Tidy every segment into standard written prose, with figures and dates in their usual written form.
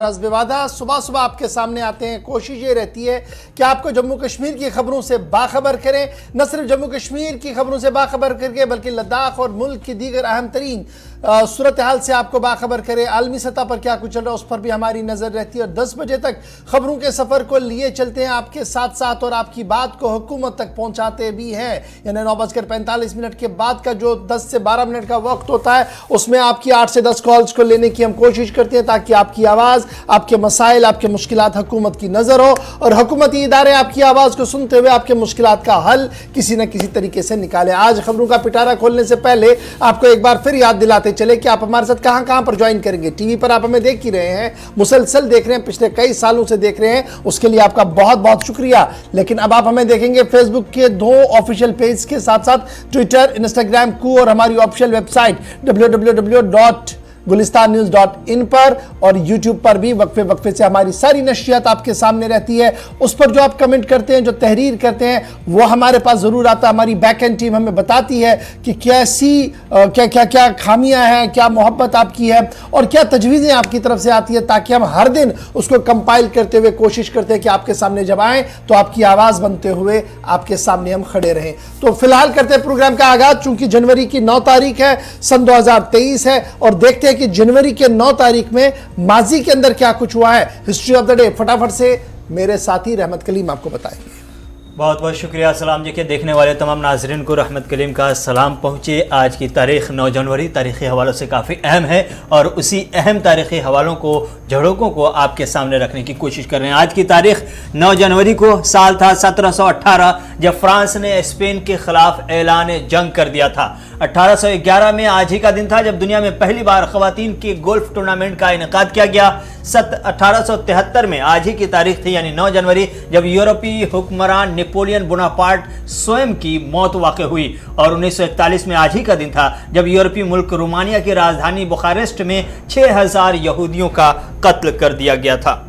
विवादा सुबह सुबह आपके सामने आते हैं। कोशिश ये रहती है कि आपको जम्मू कश्मीर की खबरों से बाखबर करें, न सिर्फ जम्मू कश्मीर की खबरों से बाखबर करके बल्कि लद्दाख और मुल्क की दीगर अहम तरीन सूरत हाल से आपको बाखबर करें। आलमी सतह पर क्या कुछ चल रहा है उस पर भी हमारी नज़र रहती है। और 10 बजे तक खबरों के सफ़र को लिए चलते हैं आपके साथ साथ और आपकी बात को हुकूमत तक पहुँचाते भी हैं। यानी 9:45 के बाद का जो 10 से 12 मिनट का वक्त होता है उसमें आपकी 8 से 10 कॉल्स को लेने की हम कोशिश करते हैं ताकि आपकी आवाज़, आपके मसाइल, आपके मुश्किलात हुकूमत की नज़र हो और हुकूमती इदारे आपकी आवाज़ को सुनते हुए आपके मुश्किलात का हल किसी न किसी तरीके से निकाले। आज खबरों का पिटारा खोलने से पहले आपको एक बार फिर याद दिलाते चले कि आप हमारे साथ कहां कहां पर ज्वाइन करेंगे। टीवी पर आप हमें देख ही रहे हैं, मुसलसल देख रहे हैं, पिछले कई सालों से देख रहे हैं, उसके लिए आपका बहुत बहुत शुक्रिया। लेकिन अब आप हमें देखेंगे फेसबुक के 2 ऑफिशियल पेज के साथ साथ ट्विटर, इंस्टाग्राम को और हमारी ऑफिशियल वेबसाइट www.gulistannews.in पर और यूट्यूब पर भी वक्फे वक्फे से हमारी सारी नशियात आपके सामने रहती है। उस पर जो आप कमेंट करते हैं, जो तहरीर करते हैं, वो हमारे पास ज़रूर आता है। हमारी बैक एंड टीम हमें बताती है कि कैसी क्या क्या क्या खामियां हैं, क्या मोहब्बत आपकी है और क्या तजवीज़ें आपकी तरफ से आती है, ताकि हम हर दिन उसको कंपाइल करते हुए कोशिश करते हैं कि आपके सामने जब आएँ तो आपकी आवाज़ बनते हुए आपके सामने हम खड़े रहें। तो फिलहाल करते हैं प्रोग्राम का आगाज़। चूँकि जनवरी की 9 तारीख है, सन 2023 है और देखते हैं कि जनवरी के 9 तारीख में माजी के अंदर क्या कुछ हुआ है। हिस्ट्री ऑफ द डे फटाफट से मेरे साथी रहमत कलीम आपको बताएंगे। बहुत बहुत शुक्रिया। सलाम जी के देखने वाले तमाम नाजरीन को रहमत कलीम का सलाम पहुँचे। आज की तारीख 9 जनवरी तारीख़ी हवालों से काफ़ी अहम है और उसी अहम तारीख़ी हवालों को, झड़कों को आपके सामने रखने की कोशिश कर रहे हैं। आज की तारीख 9 जनवरी को साल था 1718 जब फ्रांस ने स्पेन के खिलाफ ऐलान जंग कर दिया था। 1811 में आज ही का दिन था जब दुनिया में पहली बार ख़वातीन के गोल्फ टूर्नामेंट का इनेकाद किया गया। 1873 में आज ही की तारीख थी यानी 9 जनवरी जब यूरोपीय हुक्मरान नेपोलियन बोनापार्ट स्वयं की मौत वाक़ हुई। और 1941 में आज ही का दिन था जब यूरोपीय मुल्क रोमानिया की राजधानी बुखारेस्ट में 6000 यहूदियों का कत्ल कर दिया गया था।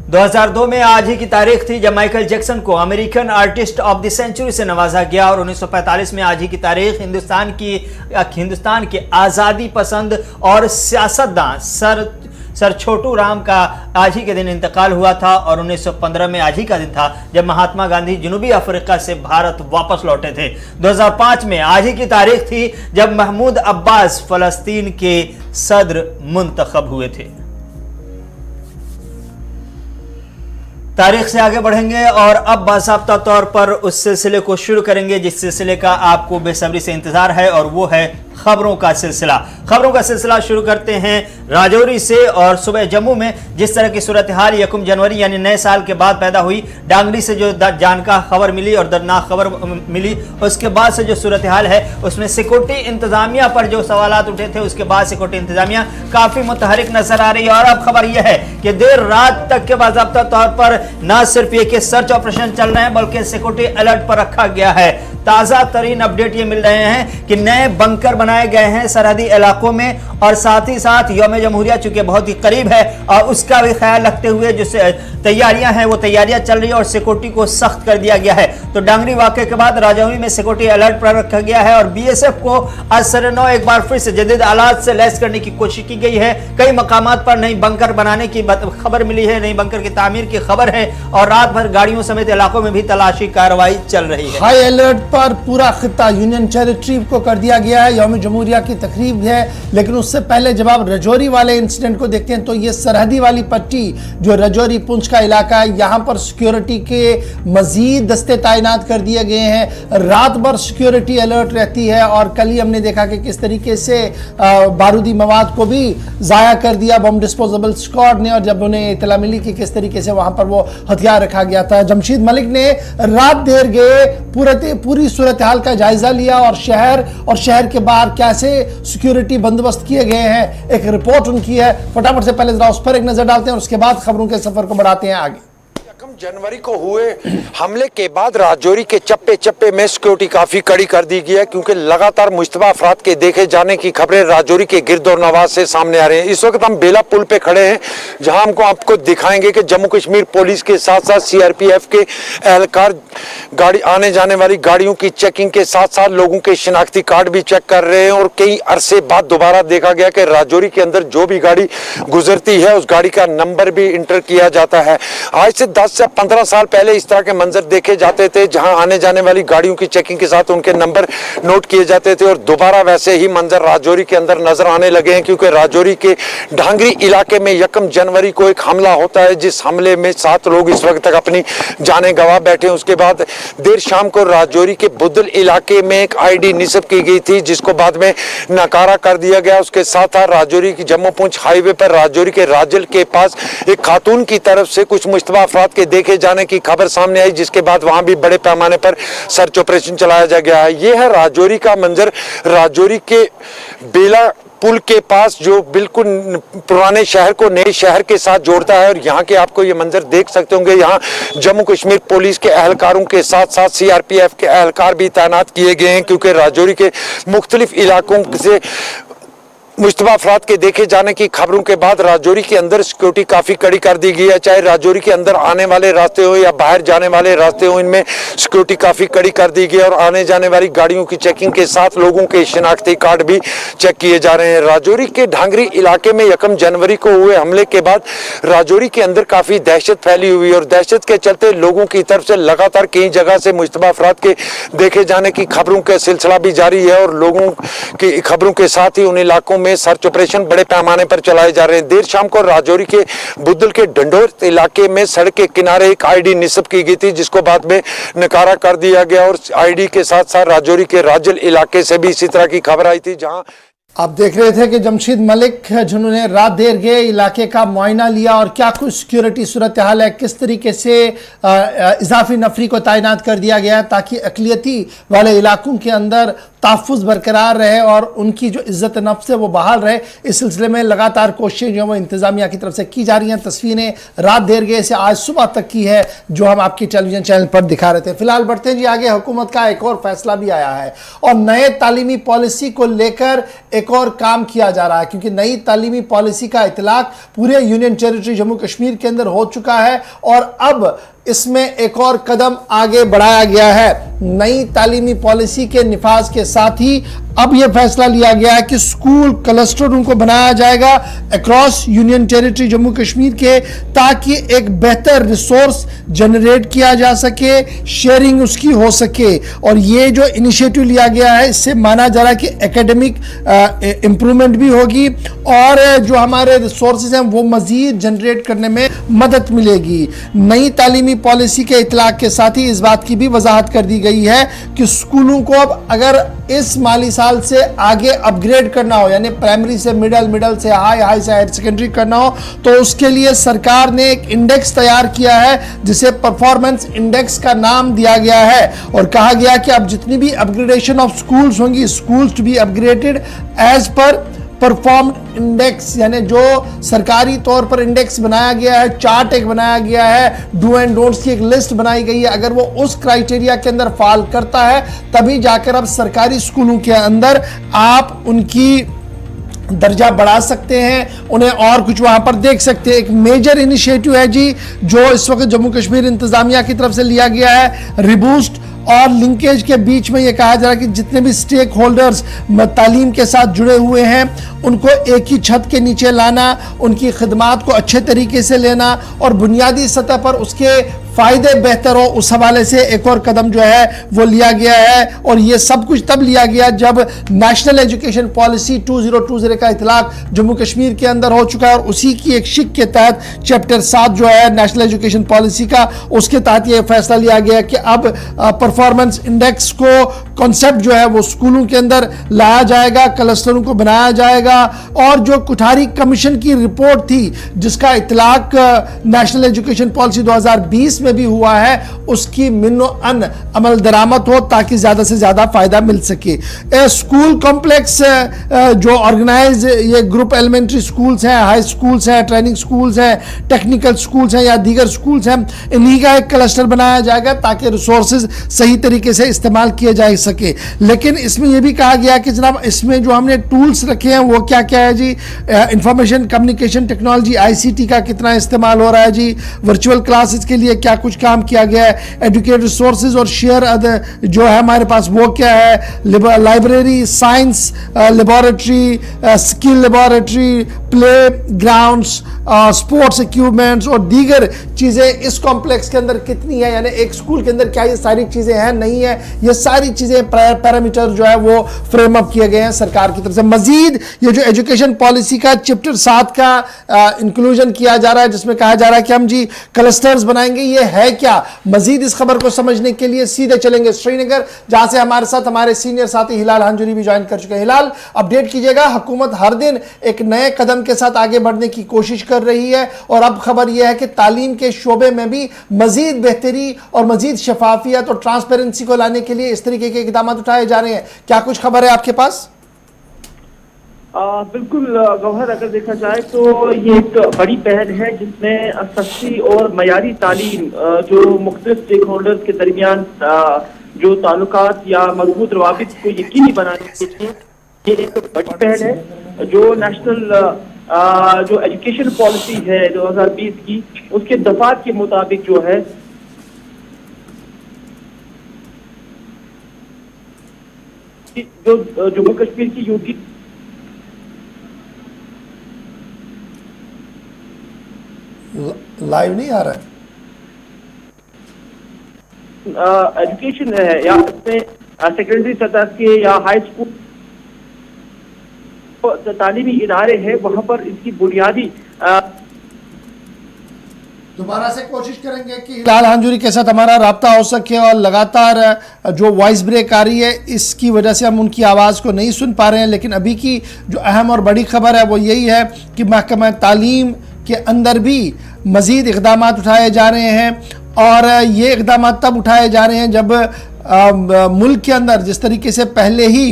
2002 में आज ही की तारीख थी जब माइकल जैक्सन को American artist of the century से नवाजा गया। और 1945 में आज ही की तारीख हिंदुस्तान के आज़ादी पसंद और सियासतदान सर छोटू राम का आज ही के दिन इंतकाल हुआ था। और 1915 में आज ही का दिन था जब महात्मा गांधी जनूबी अफ्रीका से भारत वापस लौटे थे। 2005 में आज ही की तारीख थी जब महमूद अब्बास फलस्तीन के सदर मुंतखब हुए थे। तारीख से आगे बढ़ेंगे और अब बाज़ाब्ता तौर पर उस सिलसिले को शुरू करेंगे जिस सिलसिले का आपको बेसब्री से इंतजार है और वो है खबरों का सिलसिला। खबरों का सिलसिला शुरू करते हैं राजौरी से। और सुबह जम्मू में जिस तरह की सूरत हाल 1 जनवरी यानी नए साल के बाद पैदा हुई, डांगरी से जो जानकार खबर मिली और दर्दनाक खबर मिली, उसके बाद से जो सूरत हाल है उसमें सिक्योरिटी इंतजामिया पर जो सवालात उठे थे उसके बाद सिक्योरिटी इंतजामिया काफ़ी मुतहरिक नजर आ रही है। और अब खबर यह है कि देर रात तक के बाज़ाब्ता तौर पर न सिर्फ ये कि सर्च ऑपरेशन चल रहे हैं बल्कि सिक्योरिटी अलर्ट पर रखा गया है। ताज़ा तरीन अपडेट ये मिल रहे हैं कि नए बंकर बनाए गए हैं सरहदी इलाकों में और साथ ही साथ यौम जमहूरिया चूंकि बहुत ही करीब है और उसका भी ख्याल रखते हुए जो तैयारियां हैं वो तैयारियां चल रही है और सिक्योरिटी को सख्त कर दिया गया है। तो डांगरी वाक़े के बाद राजौरी में सिक्योरिटी अलर्ट पर रखा गया है और बीएसएफ को असर नौ एक बार फिर से जदीद आलात से लैस करने की कोशिश की गई है। कई मकामात पर नई बंकर बनाने की खबर मिली है, नई बंकर की तामीर की खबर है और रात भर गाड़ियों समेत इलाकों में भी तलाशी कार्रवाई चल रही है। हाई अलर्ट पर पूरा खित्ता यूनियन टेरिटरी को कर दिया गया है। यौम जमहूरिया की तकरीब है, लेकिन उससे पहले जब आप राजौरी वाले इंसिडेंट को देखते हैं तो ये सरहदी वाली पट्टी जो राजौरी पुंछ का इलाका है, यहाँ पर सिक्योरिटी के मजीद दस्ते तैनात कर दिए गए हैं। रात भर सिक्योरिटी अलर्ट रहती है और कल ही हमने देखा कि किस तरीके से बारूदी मवाद को भी ज़ाया कर दिया बम डिस्पोजेबल स्क्वाड ने। और जब उन्हें इतला मिली कि किस तरीके से वहाँ पर वो हथियार रखा गया था, जमशीद मलिक ने रात देर गए पूरी सूरत हाल का जायजा लिया और शहर के बाहर कैसे सिक्योरिटी बंदोबस्त किए गए हैं एक रिपोर्ट उनकी है। फटाफट से पहले जरा उस पर एक नजर डालते हैं और उसके बाद खबरों के सफर को बढ़ाते हैं आगे। 1 जनवरी को हुए हमले के बाद राजौरी के चप्पे चप्पे में सिक्योरिटी काफी कड़ी कर दी गई है, क्योंकि लगातार मुश्तबा अफराद के देखे जाने की खबरें राजौरी के गिरद और नवाज से सामने आ रही हैं। इस वक्त हम बेला पुल पे खड़े हैं, जहां हमको आपको दिखाएंगे कि जम्मू कश्मीर पुलिस के साथ साथ सीआरपीएफ के एहलकार गाड़ी आने जाने वाली गाड़ियों की चेकिंग के साथ साथ लोगों के शिनाख्ती कार्ड भी चेक कर रहे हैं। और कई अरसे बाद दोबारा देखा गया कि राजौरी के अंदर जो भी गाड़ी गुजरती है उस गाड़ी का नंबर भी इंटर किया जाता है। आज से 10 से 15 साल पहले इस तरह के मंजर देखे जाते थे, जहां आने जाने वाली गाड़ियों की चेकिंग के साथ उनके नंबर नोट किए जाते थे। और दोबारा वैसे ही मंजर राजौरी के अंदर नजर आने लगे हैं, क्योंकि राजौरी के ढांगरी इलाके में 1 जनवरी को एक हमला होता है, जिस हमले में 7 लोग इस वक्त तक अपनी जानें गंवा बैठे हैं। उसके बाद देर शाम को राजौरी के बुद्दल इलाके में एक आईडी निस्ब की गई थी, जिसको बाद में नकारा कर दिया गया। उसके साथ राजौरी की जम्मू पुंछ हाईवे पर राजौरी के राजल के पास एक खातून की तरफ से कुछ मुश्तबा अफराद के देखे जाने की खबर सामने आई, जिसके बाद वहां भी बड़े पैमाने पर सर्च ऑपरेशन चलाया गया है। यह है राजौरी का मंजर, राजौरी के बेला पुल के पास, जो बिल्कुल पुराने शहर को नए शहर के साथ जोड़ता है। और यहाँ के आपको ये मंजर देख सकते होंगे, यहाँ जम्मू कश्मीर पुलिस के एहलकारों के साथ साथ सीआरपीएफ के एहलकार भी तैनात किए गए हैं, क्योंकि राजौरी के मुख्तलिफ इलाकों से मुश्तबा अफराद के देखे जाने की खबरों के बाद राजौरी के अंदर सिक्योरिटी काफ़ी कड़ी कर दी गई है। चाहे राजौरी के अंदर आने वाले रास्ते हो या बाहर जाने वाले रास्ते हो, इनमें सिक्योरिटी काफ़ी कड़ी कर दी गई है। और आने जाने वाली गाड़ियों की चेकिंग के साथ लोगों के शिनाख्ती कार्ड भी चेक किए जा रहे हैं। राजौरी के ढांगरी इलाके में 1 जनवरी को हुए हमले के बाद राजौरी के अंदर काफ़ी दहशत फैली हुई, और दहशत के चलते लोगों की तरफ से लगातार कई जगह से मुश्तबा अफराद के देखे जाने की खबरों का सिलसिला भी जारी है। और लोगों की खबरों के साथ ही उन इलाकों में सर्च ऑपरेशन बड़े पैमाने पर चलाए जा रहे हैं। देर शाम को राजौरी के बुद्दल के डंडोर इलाके में सड़क के किनारे एक आईडी निस्ब की गई थी, जिसको बाद में नकारा कर दिया गया। और आईडी के साथ साथ राजौरी के राजल इलाके से भी इसी तरह की खबर आई थी, जहां आप देख रहे थे कि जमशेद मलिक जिन्होंने रात देर गए इलाके का मुआयना लिया और क्या कुछ सिक्योरिटी सूरत हाल है, किस तरीके से इजाफी नफरी को तैनात कर दिया गया है ताकि अकलियती वाले इलाकों के अंदर तहफ़्फ़ुज़ बरकरार रहे और उनकी जो इज़्ज़त नफ्स है वो बहाल रहे। इस सिलसिले में लगातार कोशिशें जो है वो इंतज़ामिया की तरफ से की जा रही हैं। तस्वीरें रात देर गए से आज सुबह तक की है, जो हम आपके टेलीविज़न चैनल पर दिखा रहे थे। फिलहाल बढ़ते हैं जी आगे। हुकूमत का एक और फैसला भी आया है और नए तालीमी पॉलिसी को लेकर एक और काम किया जा रहा है, क्योंकि नई तालीमी पॉलिसी का इतलाक पूरे यूनियन टेरिटरी जम्मू कश्मीर के अंदर हो चुका है और अब इसमें एक और कदम आगे बढ़ाया गया है। नई तालीमी पॉलिसी के निफाज के साथ ही अब यह फैसला लिया गया है कि स्कूल क्लस्टरों को बनाया जाएगा across union territory Jammu Kashmir के, ताकि एक बेहतर रिसोर्स जनरेट किया जा सके, शेयरिंग उसकी हो सके। और ये जो इनिशिएटिव लिया गया है, इससे माना जा रहा है कि एकेडमिक इम्प्रूवमेंट भी होगी और जो हमारे रिसोर्सेज हैं वो मजीद जनरेट करने में मदद मिलेगी। नई तालीमी पॉलिसी के इतलाक के साथ ही इस बात की भी वजाहत कर दी गई है कि स्कूलों को अब अगर इस माली साल से आगे अपग्रेड करना हो, यानी प्राइमरी से मिडल, मिडल से हाई, हाई से हायर सेकेंडरी करना हो, तो उसके लिए सरकार ने एक इंडेक्स तैयार किया है जिसे परफॉर्मेंस इंडेक्स का नाम दिया गया है। और कहा गया कि अब जितनी भी अपग्रेडेशन ऑफ स्कूल्स होंगी, schools to be upgraded as per perform index, यानी जो सरकारी तौर पर इंडेक्स बनाया गया है, चार्ट एक बनाया गया है, डू एंड डोंट्स की एक लिस्ट बनाई गई है। अगर वो उस क्राइटेरिया के अंदर फॉल करता है तभी जाकर अब सरकारी स्कूलों के अंदर आप उनकी दर्जा बढ़ा सकते हैं, उन्हें और कुछ वहां पर देख सकते हैं। एक मेजर इनिशिएटिव है जी जो इस वक्त जम्मू कश्मीर इंतजामिया की तरफ से लिया गया है। रिबूस्ट और लिंकेज के बीच में यह कहा जा रहा है कि जितने भी स्टेक होल्डर्स तालीम के साथ जुड़े हुए हैं उनको एक ही छत के नीचे लाना, उनकी खिदमात को अच्छे तरीके से लेना और बुनियादी सतह पर उसके फ़ायदे बेहतर हो, उस हवाले से एक और कदम जो है वो लिया गया है। और ये सब कुछ तब लिया गया जब नेशनल एजुकेशन पॉलिसी 2020 का इतलाक जम्मू कश्मीर के अंदर हो चुका है और उसी की एक शिक के तहत चैप्टर 7 जो है नेशनल एजुकेशन पॉलिसी का, उसके तहत ये फैसला लिया गया कि अब परफॉर्मेंस इंडेक्स को कॉन्सेप्ट जो है वो स्कूलों के अंदर लाया जाएगा, क्लस्टरों को बनाया जाएगा। और जो कुठारी कमीशन की रिपोर्ट थी जिसका इतलाक नेशनल एजुकेशन पॉलिसी 2020 इसमें भी हुआ है उसकी मिन्नो अन अमल दरामद हो ताकि ज़्यादा से ज़्यादा फ़ायदा मिल सके। स्कूल कॉम्प्लेक्स जो ऑर्गेनाइज ये ग्रुप एलिमेंट्री स्कूल्स हैं, हाई स्कूल्स हैं, ट्रेनिंग स्कूल्स हैं, टेक्निकल स्कूल्स हैं या दीगर स्कूल्स हैं, इन्हीं का एक क्लस्टर बनाया जाएगा ताकि रिसोर्सेज सही तरीके से इस्तेमाल किए जा सके। लेकिन इसमें यह भी कहा गया कि जनाब इसमें जो हमने टूल्स रखे हैं वो क्या क्या है जी, इंफॉर्मेशन कम्युनिकेशन टेक्नोलॉजी ICT का कितना इस्तेमाल हो रहा है जी, वर्चुअल क्लासेस के लिए क्या कुछ काम किया गया है, एजुकेट रिसोर्सेज और शेयर जो है हमारे पास वो क्या है, library, science laboratory, skill laboratory, play grounds, sports equipments और दीगर चीज़ें इस कॉम्प्लेक्स के अंदर कितनी है, यानी एक स्कूल के अंदर क्या ये सारी चीज़ें हैं नहीं है, ये सारी चीज़ें पैरामीटर जो है वो फ्रेम अप किए गए हैं सरकार की तरफ से। मजीद ये जो एजुकेशन पॉलिसी का चैप्टर 7 का इंक्लूजन किया जा रहा है जिसमें कहा जा रहा है कि हम जी क्लस्टर्स बनाएंगे, ये है क्या? मजीद इस खबर को समझने के लिए सीधे चलेंगे श्रीनगर, जहां से हमारे साथ हमारे सीनियर साथी हिलाल हांजुरी भी ज्वाइन कर चुके हैं। हिलाल, अपडेट कीजिएगा। हुकूमत हर दिन एक नए कदम के साथ आगे बढ़ने की कोशिश कर रही है और अब खबर यह है कि तालीम के शोबे में भी मजीद बेहतरी और मजीद शफाफियत और ट्रांसपेरेंसी को लाने के लिए इस तरीके के इकदाम उठाए जा रहे हैं। क्या कुछ खबर है आपके पास? बिल्कुल गौहर, अगर देखा जाए तो ये एक बड़ी पहल है जिसमें सस्ती और मयारी तालीम जो मुख्तलिफ स्टेक होल्डर्स के दरमियान जो ताल्लुकात या मजबूत रवाबित को यकीनी बनाने के लिए ये एक बड़ी पहल है जो नेशनल जो एजुकेशन पॉलिसी है 2020 की उसके दफात के मुताबिक जो है जो जम्मू कश्मीर की यूटी लाइव नहीं आ रहा है एजुकेशन है या इसमें सेकेंडरी सतह के या हाई स्कूल तालीमी इदारे हैं वहां पर इसकी बुनियादी दोबारा से कोशिश करेंगे कि हिलाल हांजुरी के साथ हमारा राब्ता हो सके और लगातार जो वॉइस ब्रेक आ रही है इसकी वजह से हम उनकी आवाज़ को नहीं सुन पा रहे हैं। लेकिन अभी की जो अहम और बड़ी खबर है वो यही है कि महकमा तालीम के अंदर भी मज़ीद इक़दाम उठाए जा रहे हैं और ये इक़दाम तब उठाए जा रहे हैं जब मुल्क के अंदर जिस तरीके से पहले ही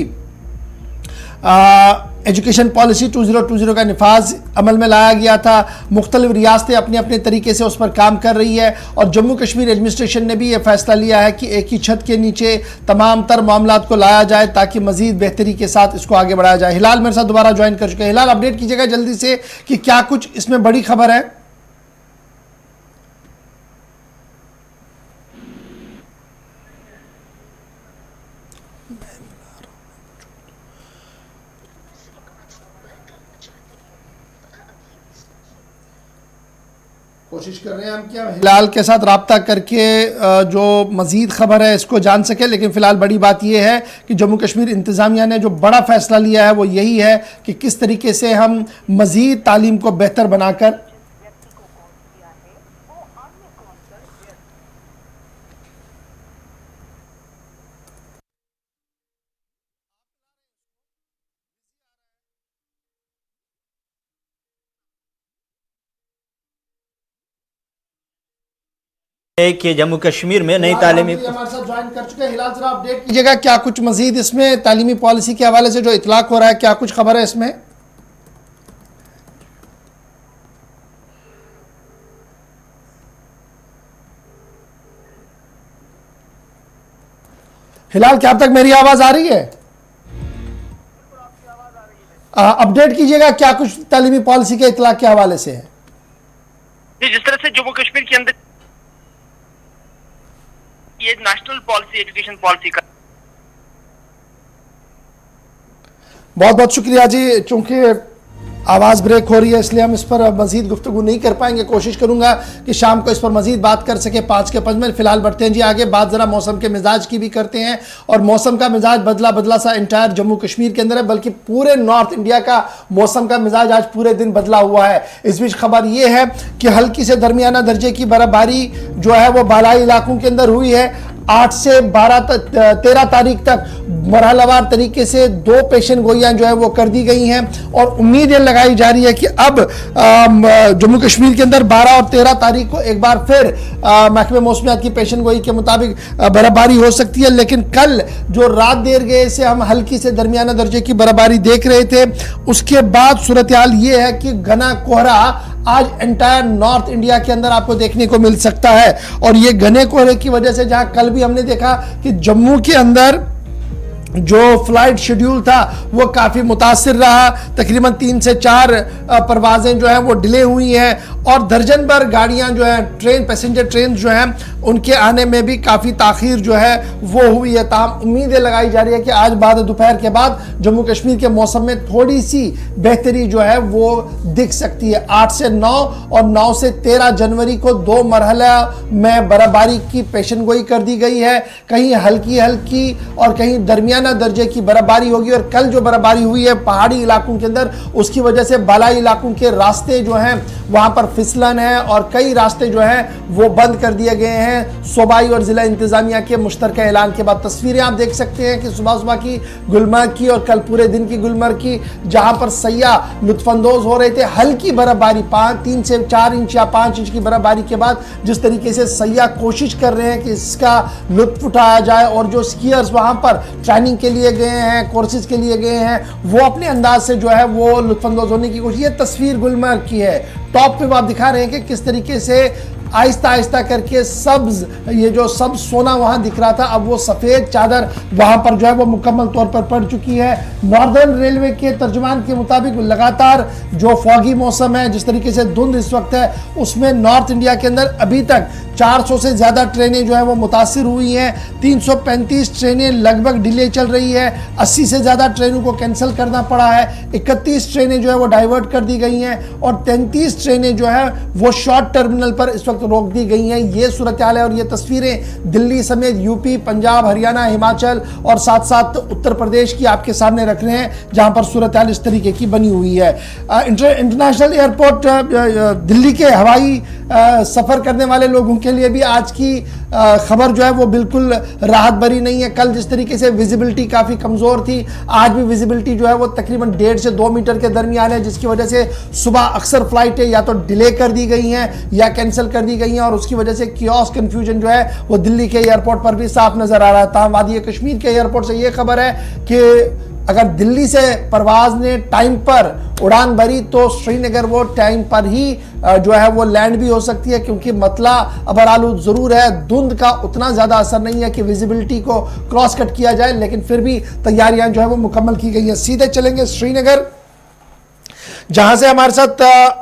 एजुकेशन पॉलिसी 2020 का निफाज अमल में लाया गया था, मुख्तलिफ रियासतें अपने अपने तरीके से उस पर काम कर रही है और जम्मू कश्मीर एडमिनिस्ट्रेशन ने भी ये फैसला लिया है कि एक ही छत के नीचे तमाम तर मामलात को लाया जाए ताकि मजीद बेहतरी के साथ इसको आगे बढ़ाया जाए। हिलाल मेरे साथ दोबारा ज्वाइन कर चुके हैं। हिलाल, अपडेट कीजिएगा जल्दी से कि क्या कुछ इसमें बड़ी खबर है। कोशिश कर रहे हैं हम क्या हिलाल के साथ राब्ता करके जो मज़ीद खबर है इसको जान सके। लेकिन फ़िलहाल बड़ी बात यह है कि जम्मू कश्मीर इंतज़ामिया ने जो बड़ा फ़ैसला लिया है वो यही है कि किस तरीके से हम मज़ीद तालीम को बेहतर बनाकर कि जम्मू कश्मीर में नई तालीमी हमारे साथ ज्वाइन कर चुके हैं। हिलाल, जरा अपडेट कीजिएगा क्या कुछ मजीद इसमें तालीमी पॉलिसी के हवाले से जो इतलाक हो रहा है, क्या कुछ खबर है इसमें? हिलाल, क्या अब तक मेरी आवाज आ रही है? अपडेट कीजिएगा क्या कुछ तालीमी पॉलिसी के इतलाक के हवाले से है। जिस तरह से जम्मू कश्मीर के अंदर ये नेशनल पॉलिसी एजुकेशन पॉलिसी का बहुत बहुत शुक्रिया जी। चूंकि आवाज़ ब्रेक हो रही है इसलिए हम इस पर मज़ीद गुफ्तगू नहीं कर पाएंगे। कोशिश करूंगा कि शाम को इस पर मज़ीद बात कर सके 5 के 5 में। फ़िलहाल बढ़ते हैं जी आगे। बात ज़रा मौसम के मिजाज की भी करते हैं और मौसम का मिजाज बदला सा इंटायर जम्मू कश्मीर के अंदर है, बल्कि पूरे नॉर्थ इंडिया का मौसम का मिजाज आज पूरे दिन बदला हुआ है। इस बीच खबर यह है कि हल्की से दरमियाना दर्जे की बर्फबारी जो है वो बालाई इलाकों के अंदर हुई है। 8 से 13 तारीख तक मरहलावार तरीके से 2 पेशन गोइयां जो है वो कर दी गई हैं और उम्मीद ये लगाई जा रही है कि अब जम्मू कश्मीर के अंदर 12 और 13 तारीख को एक बार फिर महकमे मौसमियात की पेशन गोई के मुताबिक बर्फबारी हो सकती है। लेकिन कल जो रात देर गए से हम हल्की से दरमियाना दर्जे की बर्फबारी देख रहे थे, उसके बाद सूरत हाल ये है कि घना कोहरा आज एंटायर नॉर्थ इंडिया के अंदर आपको देखने को मिल सकता है। और ये घने कोहरे की वजह से जहां कल भी हमने देखा कि जम्मू के अंदर जो फ्लाइट शेड्यूल था वो काफ़ी मुतासिर रहा, तकरीबन 3 से 4 परवाजें जो हैं वो डिले हुई हैं और दर्जन भर गाड़ियां जो हैं ट्रेन पैसेंजर ट्रेन जो हैं उनके आने में भी काफ़ी ताख़ीर जो है वो हुई है। ताहम उम्मीदें लगाई जा रही है कि आज बाद दोपहर के बाद जम्मू कश्मीर के मौसम में थोड़ी सी बेहतरी जो है वो दिख सकती है। 8 से 9 और 9 से 13 जनवरी को 2 मरहला में बर्फबारी की पेशन गोई कर दी गई है। कहीं हल्की हल्की और कहीं दरमियाना दर्जे की बर्फबारी होगी और कल जो बर्फबारी हुई है पहाड़ी इलाकों के अंदर, उसकी वजह से बालाई इलाकों के रास्ते जो हैं वहां पर फिसलन है और कई रास्ते जो हैं वो बंद कर दिए गए हैं। सूबाई और जिला इंतजामिया के मुश्तरका ऐलान के बाद तस्वीरें आप देख सकते हैं कि सुबह सुबह की गुलमर्ग की और कल पूरे दिन की गुलमर्ग की, जहां पर सयाह लुत्फानंदोज हो रहे थे। हल्की बर्फबारी 3 से 4 इंच या 5 इंच की बर्फबारी के बाद जिस तरीके से सयाह कोशिश कर रहे हैं कि इसका लुत्फ उठाया जाए और जो स्कीयर्स वहां पर ट्रेनिंग के लिए गए हैं, कोर्सेज के लिए गए हैं, वो अपने अंदाज से जो है वो लुत्फानंदोज होने की कोशिश। ये तस्वीर गुलमर्ग की है। टॉप पे वो आप दिखा रहे हैं कि किस तरीके से आहिस्ता आहिस्ता करके सब्ज, ये जो सब्ज सोना वहां दिख रहा था, अब वो सफ़ेद चादर वहां पर जो है वो मुकम्मल तौर पर पड़ चुकी है। नॉर्दर्न रेलवे के तर्जुमान के मुताबिक लगातार जो फॉगी मौसम है, जिस तरीके से धुंध इस वक्त है, उसमें नॉर्थ इंडिया के अंदर अभी तक 400 से ज़्यादा ट्रेनें जो है वो मुतासिर हुई हैं। 335 ट्रेनें लगभग डिले चल रही है। 80 से ज़्यादा ट्रेनों को कैंसिल करना पड़ा है। 31 ट्रेनें जो है वो डाइवर्ट कर दी गई हैं और 33 ट्रेनें जो है वो शॉर्ट टर्मिनल पर इस वक्त रोक दी गई हैं। ये सूरत हाल है और ये तस्वीरें दिल्ली समेत यूपी, पंजाब, हरियाणा, हिमाचल और साथ साथ उत्तर प्रदेश की आपके सामने रख रहे हैं, जहां पर सूरत हाल इस तरीके की बनी हुई है। इंटरनेशनल एयरपोर्ट दिल्ली के हवाई सफ़र करने वाले लोगों के लिए भी आज की खबर जो है वो बिल्कुल राहत भरी नहीं है। कल जिस तरीके से विजिबिलिटी काफ़ी कमज़ोर थी, आज भी विजिबिलिटी जो है वो तकरीबन 1.5 से 2 मीटर के दरमियान है, जिसकी वजह से सुबह अक्सर फ्लाइटें या तो डिले कर दी गई हैं या कैंसिल कर दी गई हैं और उसकी वजह से कियोस कन्फ्यूजन जो है वो दिल्ली के एयरपोर्ट पर भी साफ नज़र आ रहा था। वादी कश्मीर के एयरपोर्ट से ये खबर है कि अगर दिल्ली से परवाज ने टाइम पर उड़ान भरी तो श्रीनगर वो टाइम पर ही जो है वो लैंड भी हो सकती है, क्योंकि मतला अबरालूद ज़रूर है। धुंध का उतना ज़्यादा असर नहीं है कि विजिबिलिटी को क्रॉस कट किया जाए, लेकिन फिर भी तैयारियां जो है वो मुकम्मल की गई हैं। सीधे चलेंगे श्रीनगर, जहां से हमारे साथ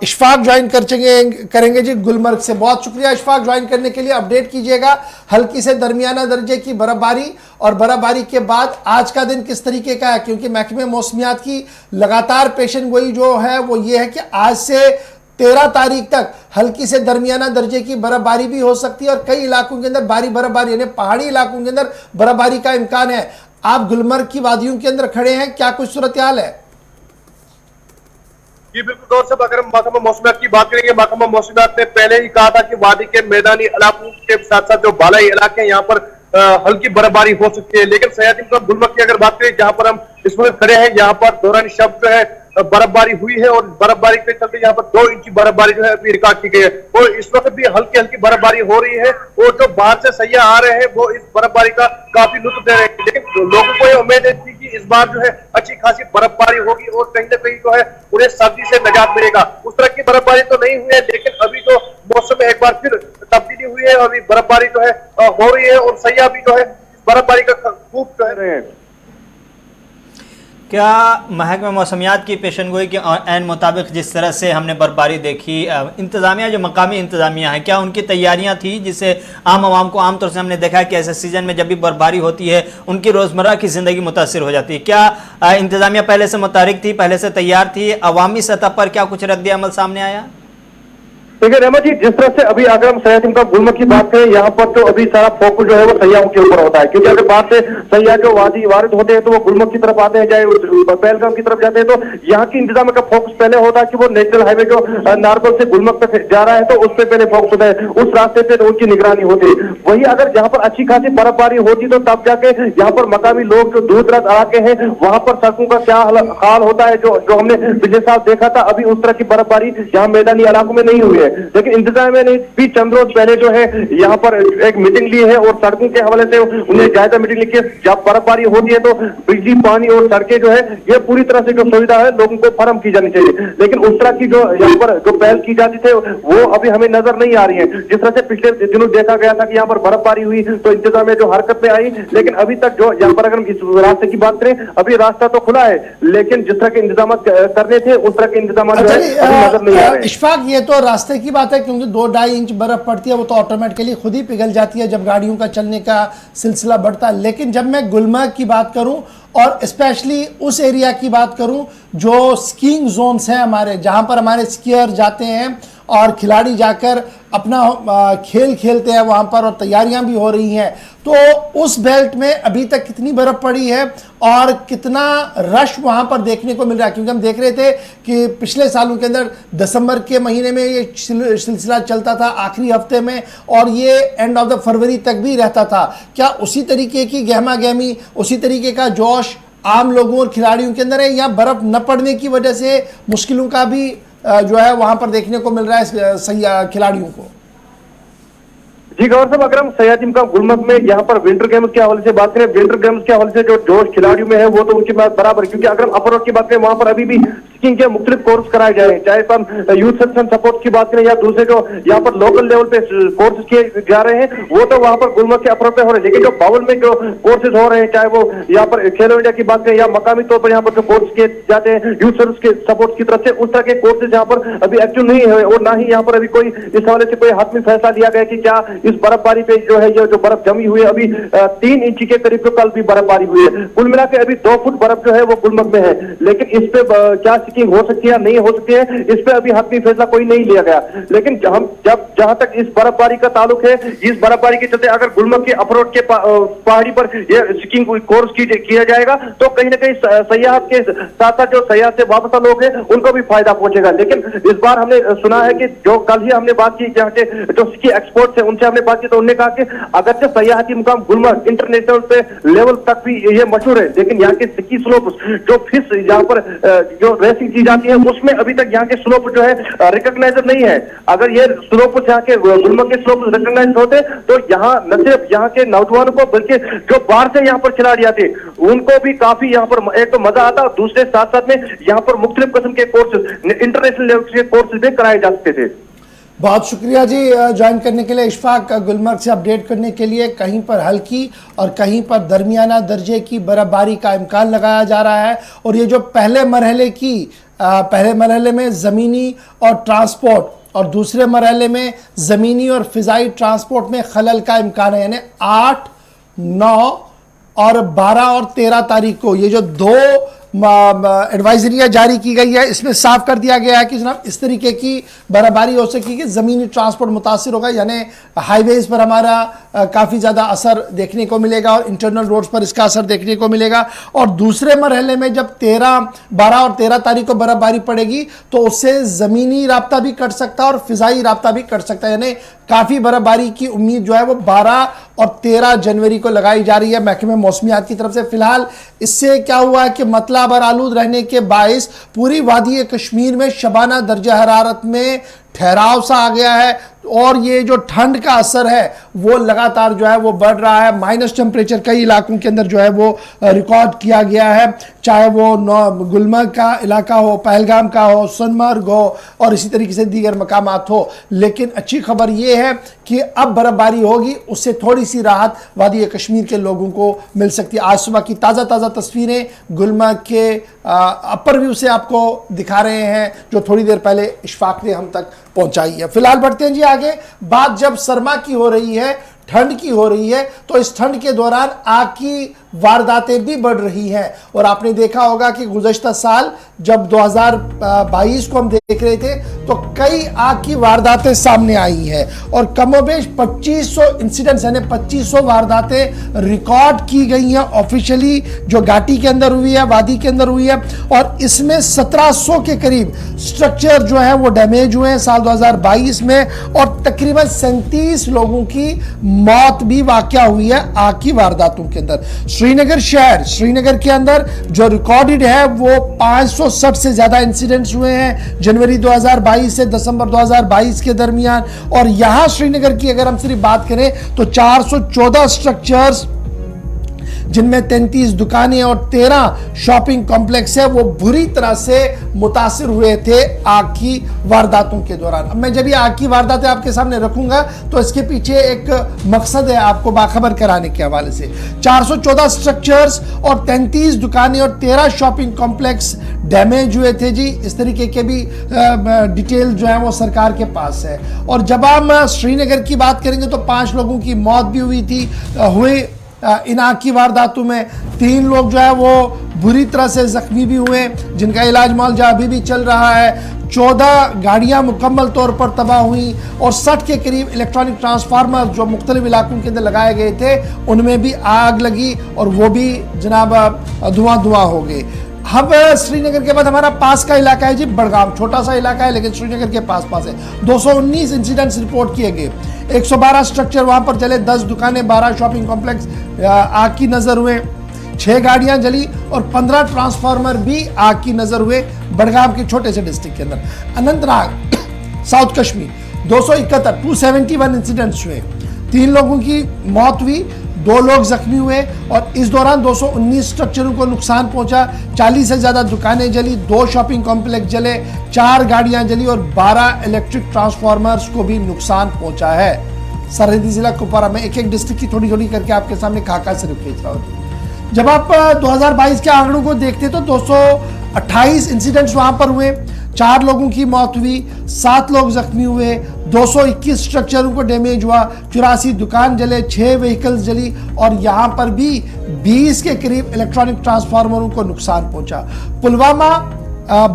इशफाक ज्वाइन करेंगे जी गुलमर्ग से। बहुत शुक्रिया इशफाक ज्वाइन करने के लिए। अपडेट कीजिएगा हल्की से दरमियाना दर्जे की बर्फबारी और बर्फबारी के बाद आज का दिन किस तरीके का है, क्योंकि महकमे मौसमियात की लगातार पेशन गोई जो है वो ये है कि आज से 13 तारीख तक हल्की से दरमियाना दर्जे की बर्फबारी भी हो सकती है और कई इलाकों के अंदर भारी बर्फबारी, यानी पहाड़ी इलाकों के अंदर बर्फबारी का इम्कान है। आप गुलमर्ग की वादियों के अंदर खड़े हैं, क्या कुछ सूरत हाल है? जी बिल्कुल तौर से अगर हम महकमा मौसमियात की बात करेंगे, महकमा मौसमियात ने पहले ही कहा था कि वादी के मैदानी इलाकों के साथ साथ जो बालाई इलाके हैं यहाँ पर हल्की बर्फबारी हो सकती है। लेकिन सयाती गुलमर्ग की अगर बात करें, जहाँ पर हम इस वक्त खड़े हैं, यहाँ पर दौरान शब जो है बर्फबारी हुई है और बर्फबारी के चलते यहाँ पर 2 इंच बर्फबारी जो है अभी रिकॉर्ड की गई है और इस वक्त भी हल्की हल्की बर्फबारी हो रही है और जो बाहर से सैयाह आ रहे हैं वो इस बर्फबारी का काफी लुत्फ ले रहे हैं। लेकिन लोगों को ये उम्मीद थी कि इस बार जो है अच्छी खासी बर्फबारी होगी और कहीं ना कहीं जो है उन्हें सर्दी से निजात मिलेगा। उस तरह की बर्फबारी तो नहीं हुई है, लेकिन अभी जो मौसम में एक बार फिर तब्दीली हुई है, अभी बर्फबारी जो है हो रही है और सैयाह भी जो है बर्फबारी का खूब कह रहे हैं। क्या महकमा मौसमियात की पेशनगोई के ऐन मुताबिक जिस तरह से हमने बर्फबारी देखी, इंतज़ामिया जो मकामी इंतज़ामिया है, क्या उनकी तैयारियां थी जिससे आम आवाम को आमतौर से हमने देखा है कि ऐसे सीज़न में जब भी बर्फबारी होती है उनकी रोज़मर्रा की ज़िंदगी मुतासिर हो जाती है? क्या इंतज़ामिया पहले से मुतारिक थी, पहले से तैयार थी? अवामी सतह पर क्या कुछ रद्द अमल सामने आया? देखिए रहमत जी, जिस तरह से अभी अगर हम सयाह टीम का गुलमर्ग की बात करें, यहाँ पर तो अभी सारा फोकस जो है वो सयाहों के ऊपर होता है, क्योंकि अगर बाहर से सयाह जो वारिद होते हैं तो वो गुलमर्ग की तरफ आते हैं, चाहे पहलगाम की तरफ जाते हैं, तो यहाँ की इंतजाम का फोकस पहले होता है कि वो नेशनल हाईवे जो नारगल से गुलमर्ग तक जा रहा है तो उस पर पहले फोकस होता है, उस रास्ते पे उनकी निगरानी होती है। वही अगर जहाँ पर अच्छी खासी बर्फबारी होती तो तब जाके यहाँ पर मकामी लोग जो दूर दराज इलाके हैं वहां पर सड़कों का क्या हाल होता है, जो हमने पिछले साल देखा था। अभी उस तरह की बर्फबारी यहाँ मैदानी इलाकों में नहीं हुई है, लेकिन इंतजाम में भी चंद रोज पहले जो है यहाँ पर एक मीटिंग ली है और सड़कों के हवाले से उन्हें जायजा मीटिंग लिखी है। जब बर्फबारी होती है तो बिजली, पानी और सड़कें जो है ये पूरी तरह से जो सुविधा है लोगों को फराहम की जानी चाहिए, लेकिन उस तरह की जो यहाँ पर जो पहल की जाती थे वो अभी हमें नजर नहीं आ रही है। जिस तरह से पिछले दिनों देखा गया था कि यहाँ पर बर्फबारी हुई तो इंतजाम में जो हरकत में आई, लेकिन अभी तक जो यहाँ पर अगर हम इस रास्ते की बात करें, अभी रास्ता तो खुला है लेकिन जिस तरह के इंतजाम करने थे उस तरह के इंतजाम जो है अभी नजर नहीं आ रहे। इशफाक, ये तो रास्ते की बात है, क्योंकि 2-2.5 इंच बर्फ पड़ती है वो तो ऑटोमेटिकली खुद ही पिघल जाती है जब गाड़ियों का चलने का सिलसिला बढ़ता है। लेकिन जब मैं गुलमर्ग की बात करूं और स्पेशली उस एरिया की बात करूं जो स्कीइंग जोन्स हैं हमारे, जहां पर हमारे स्कीयर जाते हैं और खिलाड़ी जाकर अपना खेल खेलते हैं वहां पर और तैयारियां भी हो रही हैं, तो उस बेल्ट में अभी तक कितनी बर्फ पड़ी है और कितना रश वहां पर देखने को मिल रहा है? क्योंकि हम देख रहे थे कि पिछले सालों के अंदर दिसंबर के महीने में ये सिलसिला चलता था आखिरी हफ्ते में, और ये एंड ऑफ द फरवरी तक भी रहता था। क्या उसी तरीके की गहमा गहमी, उसी तरीके का जोश आम लोगों और खिलाड़ियों के अंदर है, या बर्फ न पड़ने की वजह से मुश्किलों का भी जो है वहां पर देखने को मिल रहा है खिलाड़ियों को? जी गौर साहब, अगर हम सयाह टीम का गुलमर्ग में यहाँ पर विंटर गेम्स के हवाले से बात करें, विंटर गेम्स के हवाले से जो जोश खिलाड़ियों में है वो तो उनकी बात बराबर है, क्योंकि अगर हम अपर रोड की बात करें वहां पर अभी भी स्कीइंग के मुख्तलिफ कोर्स कराए जा रहे हैं, चाहे हम यूथ सेक्शन सपोर्ट की बात करें या दूसरे जो यहाँ पर लोकल लेवल पे कोर्सेज किए जा रहे हैं वो तो वहां पर गुलमर्ग के अपर पे हो रहे हैं, लेकिन जो बाउल में जो कोर्सेज हो रहे हैं, चाहे वो यहाँ पर खेलो इंडिया की बात करें या मकामी तौर पर यहाँ पर जो कोर्स किए जाते हैं यूथ सर्विस के सपोर्ट की तरफ से, उस तरह के कोर्सेज यहाँ पर अभी एक्टिव नहीं है और ना ही यहाँ पर अभी कोई इस हवाले से कोई हाथमी फैसला लिया गया कि क्या इस बर्फबारी पे जो है ये जो बर्फ जमी हुई है अभी 3 इंच के करीब तो कल भी बर्फबारी हुई है, कुल मिला के अभी 2 फुट बर्फ जो है वो गुलमर्ग में है, लेकिन इस पे क्या स्कीइंग हो सकती है नहीं हो सकती है इस पे अभी हाथमी फैसला कोई नहीं लिया गया। लेकिन हम जहां तक इस बर्फबारी का ताल्लुक है, इस बर्फबारी के चलते अगर गुलमर्ग के अफरोड के पहाड़ी पर ये स्कीइंग कोर्स किया जाएगा तो कहीं ना कहीं सयाहत के साथ साथ जो सयाहत से वापस लोग हैं उनको भी फायदा पहुंचेगा। लेकिन इस बार हमने सुना है कि जो कल ही हमने बात की जहाँ के जो स्की एक्सपर्ट्स है उनसे हमने बात की तो उन्होंने कहा कि अगरचे सयाहती मुकाम गुलमर्ग इंटरनेशनल पे लेवल तक भी ये मशहूर है, लेकिन यहाँ के स्की स्लोप जो फिस यहाँ पर जो रेसिंग की जाती है उसमें अभी तक यहाँ के स्लोप जो है रिकॉग्नाइजर नहीं है। अगर ये स्लोप यहाँ के गुलमर्ग के स्लोप रिकॉग्नाइज होते तो यहाँ न सिर्फ यहाँ के नौजवानों को बल्कि जो बाहर से यहाँ पर खिलाड़ी आते उनको भी काफी यहाँ पर एक तो मजा आता और दूसरे साथ साथ में यहाँ पर मुख्तलिफ किस्म के कोर्सेज इंटरनेशनल लेवल के कोर्सेज भी कराए जा सकते थे। बहुत शुक्रिया जी ज्वाइन करने के लिए, इशफाक। गुलमर्ग से अपडेट करने के लिए कहीं पर हल्की और कहीं पर दरमियाना दर्जे की बर्फबारी का इम्कान लगाया जा रहा है, और ये जो पहले मरहले में ज़मीनी और ट्रांसपोर्ट और दूसरे मरहले में ज़मीनी और फ़िज़ाई ट्रांसपोर्ट में खलल का इम्कान है, यानी 8, 9 और 12 और 13 तारीख को ये जो 2 एडवाइजरियाँ जारी की गई है इसमें साफ कर दिया गया है कि जनाब इस तरीके की बर्फबारी हो सकेगी कि ज़मीनी ट्रांसपोर्ट मुतासिर होगा, यानी हाईवेज़ पर हमारा काफ़ी ज़्यादा असर देखने को मिलेगा और इंटरनल रोड्स पर इसका असर देखने को मिलेगा। और दूसरे मरहले में जब 12 और 13 तारीख को बर्फबारी पड़ेगी तो उससे ज़मीनी राब्ता भी कट सकता है और फ़िज़ाई राब्ता भी कट सकता है, यानी काफ़ी बर्फबारी की उम्मीद जो है वो 12 और 13 जनवरी को लगाई जा रही है महकमे मौसमियात की तरफ से। फिलहाल इससे क्या हुआ है कि मतला बर आलूद रहने के बायस पूरी वादी कश्मीर में शबाना दर्जा हरारत में ठहराव सा आ गया है और ये जो ठंड का असर है वो लगातार जो है वो बढ़ रहा है। माइनस टेम्परेचर कई इलाकों के अंदर जो है वो रिकॉर्ड किया गया है, चाहे वो गुलमर्ग का इलाका हो, पहलगाम का हो, सोनमर्ग हो और इसी तरीके से दीगर मकामात हो। लेकिन अच्छी खबर ये है कि अब बर्फबारी होगी, उससे थोड़ी सी राहत वादी कश्मीर के लोगों को मिल सकती है। आज सुबह की ताज़ा तस्वीरें गुलमर्ग के अपर व्यू से आपको दिखा रहे हैं जो थोड़ी देर पहले इशफाक ने हम तक पहुंचाई है। फिलहाल बढ़ते हैं जी आगे। बात जब सरमा की हो रही है, ठंड की हो रही है, तो इस ठंड के दौरान आग की वारदातें भी बढ़ रही हैं। और आपने देखा होगा कि गुज़श्ता साल जब 2022 को हम देख रहे थे तो कई आग की वारदातें सामने आई हैं और कमोबेश 2500 इंसिडेंट्स यानी 2500 वारदातें रिकॉर्ड की गई हैं ऑफिशियली, जो घाटी के अंदर हुई है, वादी के अंदर हुई है। और इसमें 1700 के करीब स्ट्रक्चर जो है वो डैमेज हुए हैं साल 2022 में, और तकरीबन 37 लोगों की मौत भी वाक़या हुई है आग की वारदातों के अंदर। श्रीनगर शहर, श्रीनगर के अंदर जो रिकॉर्डेड है वो 560 से ज्यादा इंसिडेंट्स हुए हैं जनवरी 2022 से दिसंबर 2022 के दरमियान। और यहां श्रीनगर की अगर हम सिर्फ बात करें तो 414 स्ट्रक्चर्स, जिनमें 33 दुकानें और 13 शॉपिंग कॉम्प्लेक्स है, वो बुरी तरह से मुतासिर हुए थे आग की वारदातों के दौरान। अब मैं जब ये आग की वारदातें आपके सामने रखूंगा तो इसके पीछे एक मकसद है आपको बाखबर कराने के हवाले से। 414 स्ट्रक्चर्स और 33 दुकानें और 13 शॉपिंग कॉम्प्लेक्स डैमेज हुए थे जी। इस तरीके के भी डिटेल जो है वो सरकार के पास है। और जब हम श्रीनगर की बात करेंगे तो 5 लोगों की मौत भी हुई थी इन आग की वारदातों में। 3 लोग जो है वो बुरी तरह से जख्मी भी हुए, जिनका इलाज मुआवजा अभी भी चल रहा है। 14 गाड़ियां मुकम्मल तौर पर तबाह हुई और 60 के करीब इलेक्ट्रॉनिक ट्रांसफार्मर जो मुख्तलिफ इलाकों के अंदर लगाए गए थे उनमें भी आग लगी और वो भी जनाब धुआं हो गए। अब श्रीनगर के बाद हमारा पास का इलाका है जी बड़गाम, छोटा सा इलाका है लेकिन श्रीनगर के पास है। 219 इंसिडेंट्स रिपोर्ट किए गए, 112 स्ट्रक्चर वहां पर जले, 10 दुकानें, 12 शॉपिंग कॉम्प्लेक्स आग की नजर हुए, 6 गाड़ियां जली और 15 ट्रांसफार्मर भी आग की नजर हुए बड़गाम के छोटे से डिस्ट्रिक्ट के अंदर। अनंतनाग साउथ कश्मीर 271 इंसिडेंट्स हुए, 3 लोगों की मौत हुई, 2 लोग जख्मी हुए और इस दौरान 219 स्ट्रक्चरों को नुकसान पहुंचा, 40 से ज्यादा दुकानें जली, 2 शॉपिंग कॉम्प्लेक्स जले, 4 गाड़ियां जली और 12 इलेक्ट्रिक ट्रांसफार्मर्स को भी नुकसान पहुंचा है। सरहदी जिला कुपवारा में एक डिस्ट्रिक्ट की थोड़ी थोड़ी करके आपके सामने खाका सिर्फ खींच रहा हूं। जब आप 2022 के आंकड़ों को देखते तो 228 इंसिडेंट्स वहां पर हुए, 4 लोगों की मौत हुई, 7 लोग जख्मी हुए, 221 स्ट्रक्चरों को डैमेज हुआ, 84 दुकान जले, 6 व्हीकल्स जली और यहां पर भी 20 के करीब इलेक्ट्रॉनिक ट्रांसफार्मरों को नुकसान पहुंचा। पुलवामा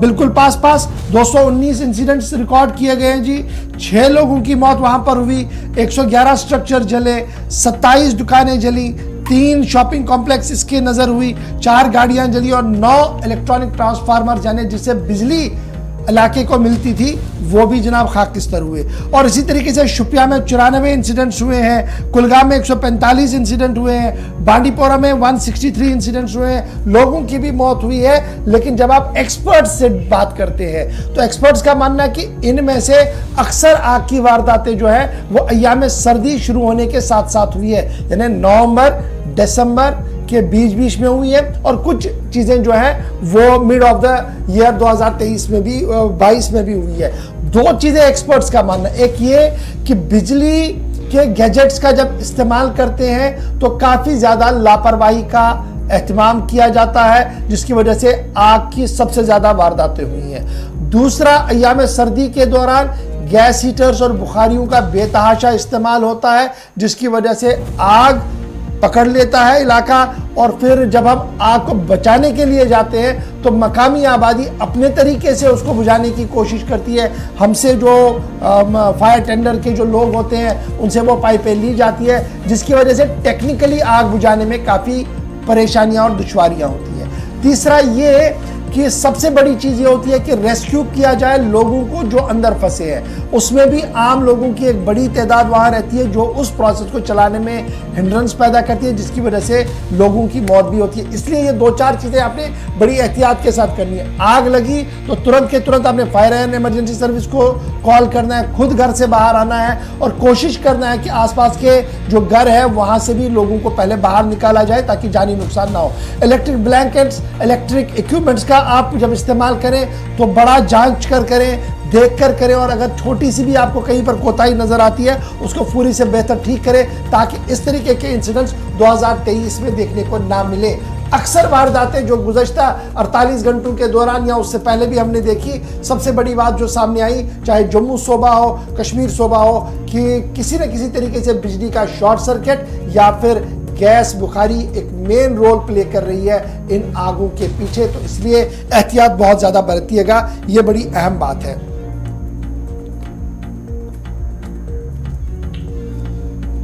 बिल्कुल पास 219 इंसिडेंट्स रिकॉर्ड किए गए हैं जी, 6 लोगों की मौत वहां पर हुई, 111 स्ट्रक्चर जले, 27 दुकानें जली, 3 शॉपिंग कॉम्प्लेक्स इसके नजर हुई, 4 गाड़ियां जली और 9 इलेक्ट्रॉनिक ट्रांसफार्मर यानी जिससे बिजली इलाके को मिलती थी वो भी जनाब खाकिस्तर हुए। और इसी तरीके से शुपिया में 94 इंसिडेंट्स हुए हैं, कुलगाम में 145 इंसिडेंट हुए हैं, बांडीपोरा में 163 इंसिडेंट्स हुए हैं, लोगों की भी मौत हुई है। लेकिन जब आप एक्सपर्ट्स से बात करते हैं तो एक्सपर्ट्स का मानना है कि इनमें से अक्सर आग की वारदातें जो है वो अय्याम सर्दी शुरू होने के साथ साथ हुई है, यानी नवंबर दिसंबर के बीच में हुई है और कुछ चीजें जो है वो मिड ऑफ द ईयर 2023 में भी 22 में भी हुई है। 2 चीजें एक्सपर्ट्स का मानना, एक ये कि बिजली के गैजेट्स का जब इस्तेमाल करते हैं तो काफी ज्यादा लापरवाही का एहतमाम किया जाता है, जिसकी वजह से आग की सबसे ज्यादा वारदातें हुई हैं। दूसरा, अय्याम सर्दी के दौरान गैस हीटर्स और बुखारियों का बेतहाशा इस्तेमाल होता है, जिसकी वजह से आग पकड़ लेता है इलाका और फिर जब हम आग को बचाने के लिए जाते हैं तो मकामी आबादी अपने तरीके से उसको बुझाने की कोशिश करती है। हमसे जो फायर टेंडर के जो लोग होते हैं उनसे वो पाइपें ली जाती है, जिसकी वजह से टेक्निकली आग बुझाने में काफ़ी परेशानियां और दुश्वारियां होती है। तीसरा ये कि सबसे बड़ी चीज ये होती है कि रेस्क्यू किया जाए लोगों को जो अंदर फंसे हैं, उसमें भी आम लोगों की एक बड़ी तादाद वहां रहती है जो उस प्रोसेस को चलाने में हिंड्रेंस पैदा करती है, जिसकी वजह से लोगों की मौत भी होती है। इसलिए ये 2-4 चीजें आपने बड़ी एहतियात के साथ करनी है। आग लगी तो तुरंत के तुरंत आपने फायर एंड इमरजेंसी सर्विस को कॉल करना है, खुद घर से बाहर आना है और कोशिश करना है कि आसपास के जो घर है वहां से भी लोगों को पहले बाहर निकाला जाए ताकि जानी नुकसान ना हो। इलेक्ट्रिक ब्लैंकेट्स, इलेक्ट्रिक इक्विपमेंट्स का आप जब इस्तेमाल करें तो बड़ा जांच कर करें, देख कर करें और अगर छोटी सी भी आपको कहीं पर कोताही नजर आती है उसको पूरी से बेहतर ठीक करें ताकि इस तरीके के इंसिडेंट्स 2023 में देखने को ना मिले। अक्सर वारदातें जो गुज़श्ता 48 घंटों के दौरान या उससे पहले भी हमने देखी, सबसे बड़ी बात जो सामने आई, चाहे जम्मू सूबा हो, कश्मीर सूबा हो, कि किसी न किसी तरीके से बिजली का शॉर्ट सर्किट या फिर गैस बुखारी एक मेन रोल प्ले कर रही है इन आगों के पीछे। तो इसलिए एहतियात बहुत ज्यादा बरतिएगा, यह बड़ी अहम बात है।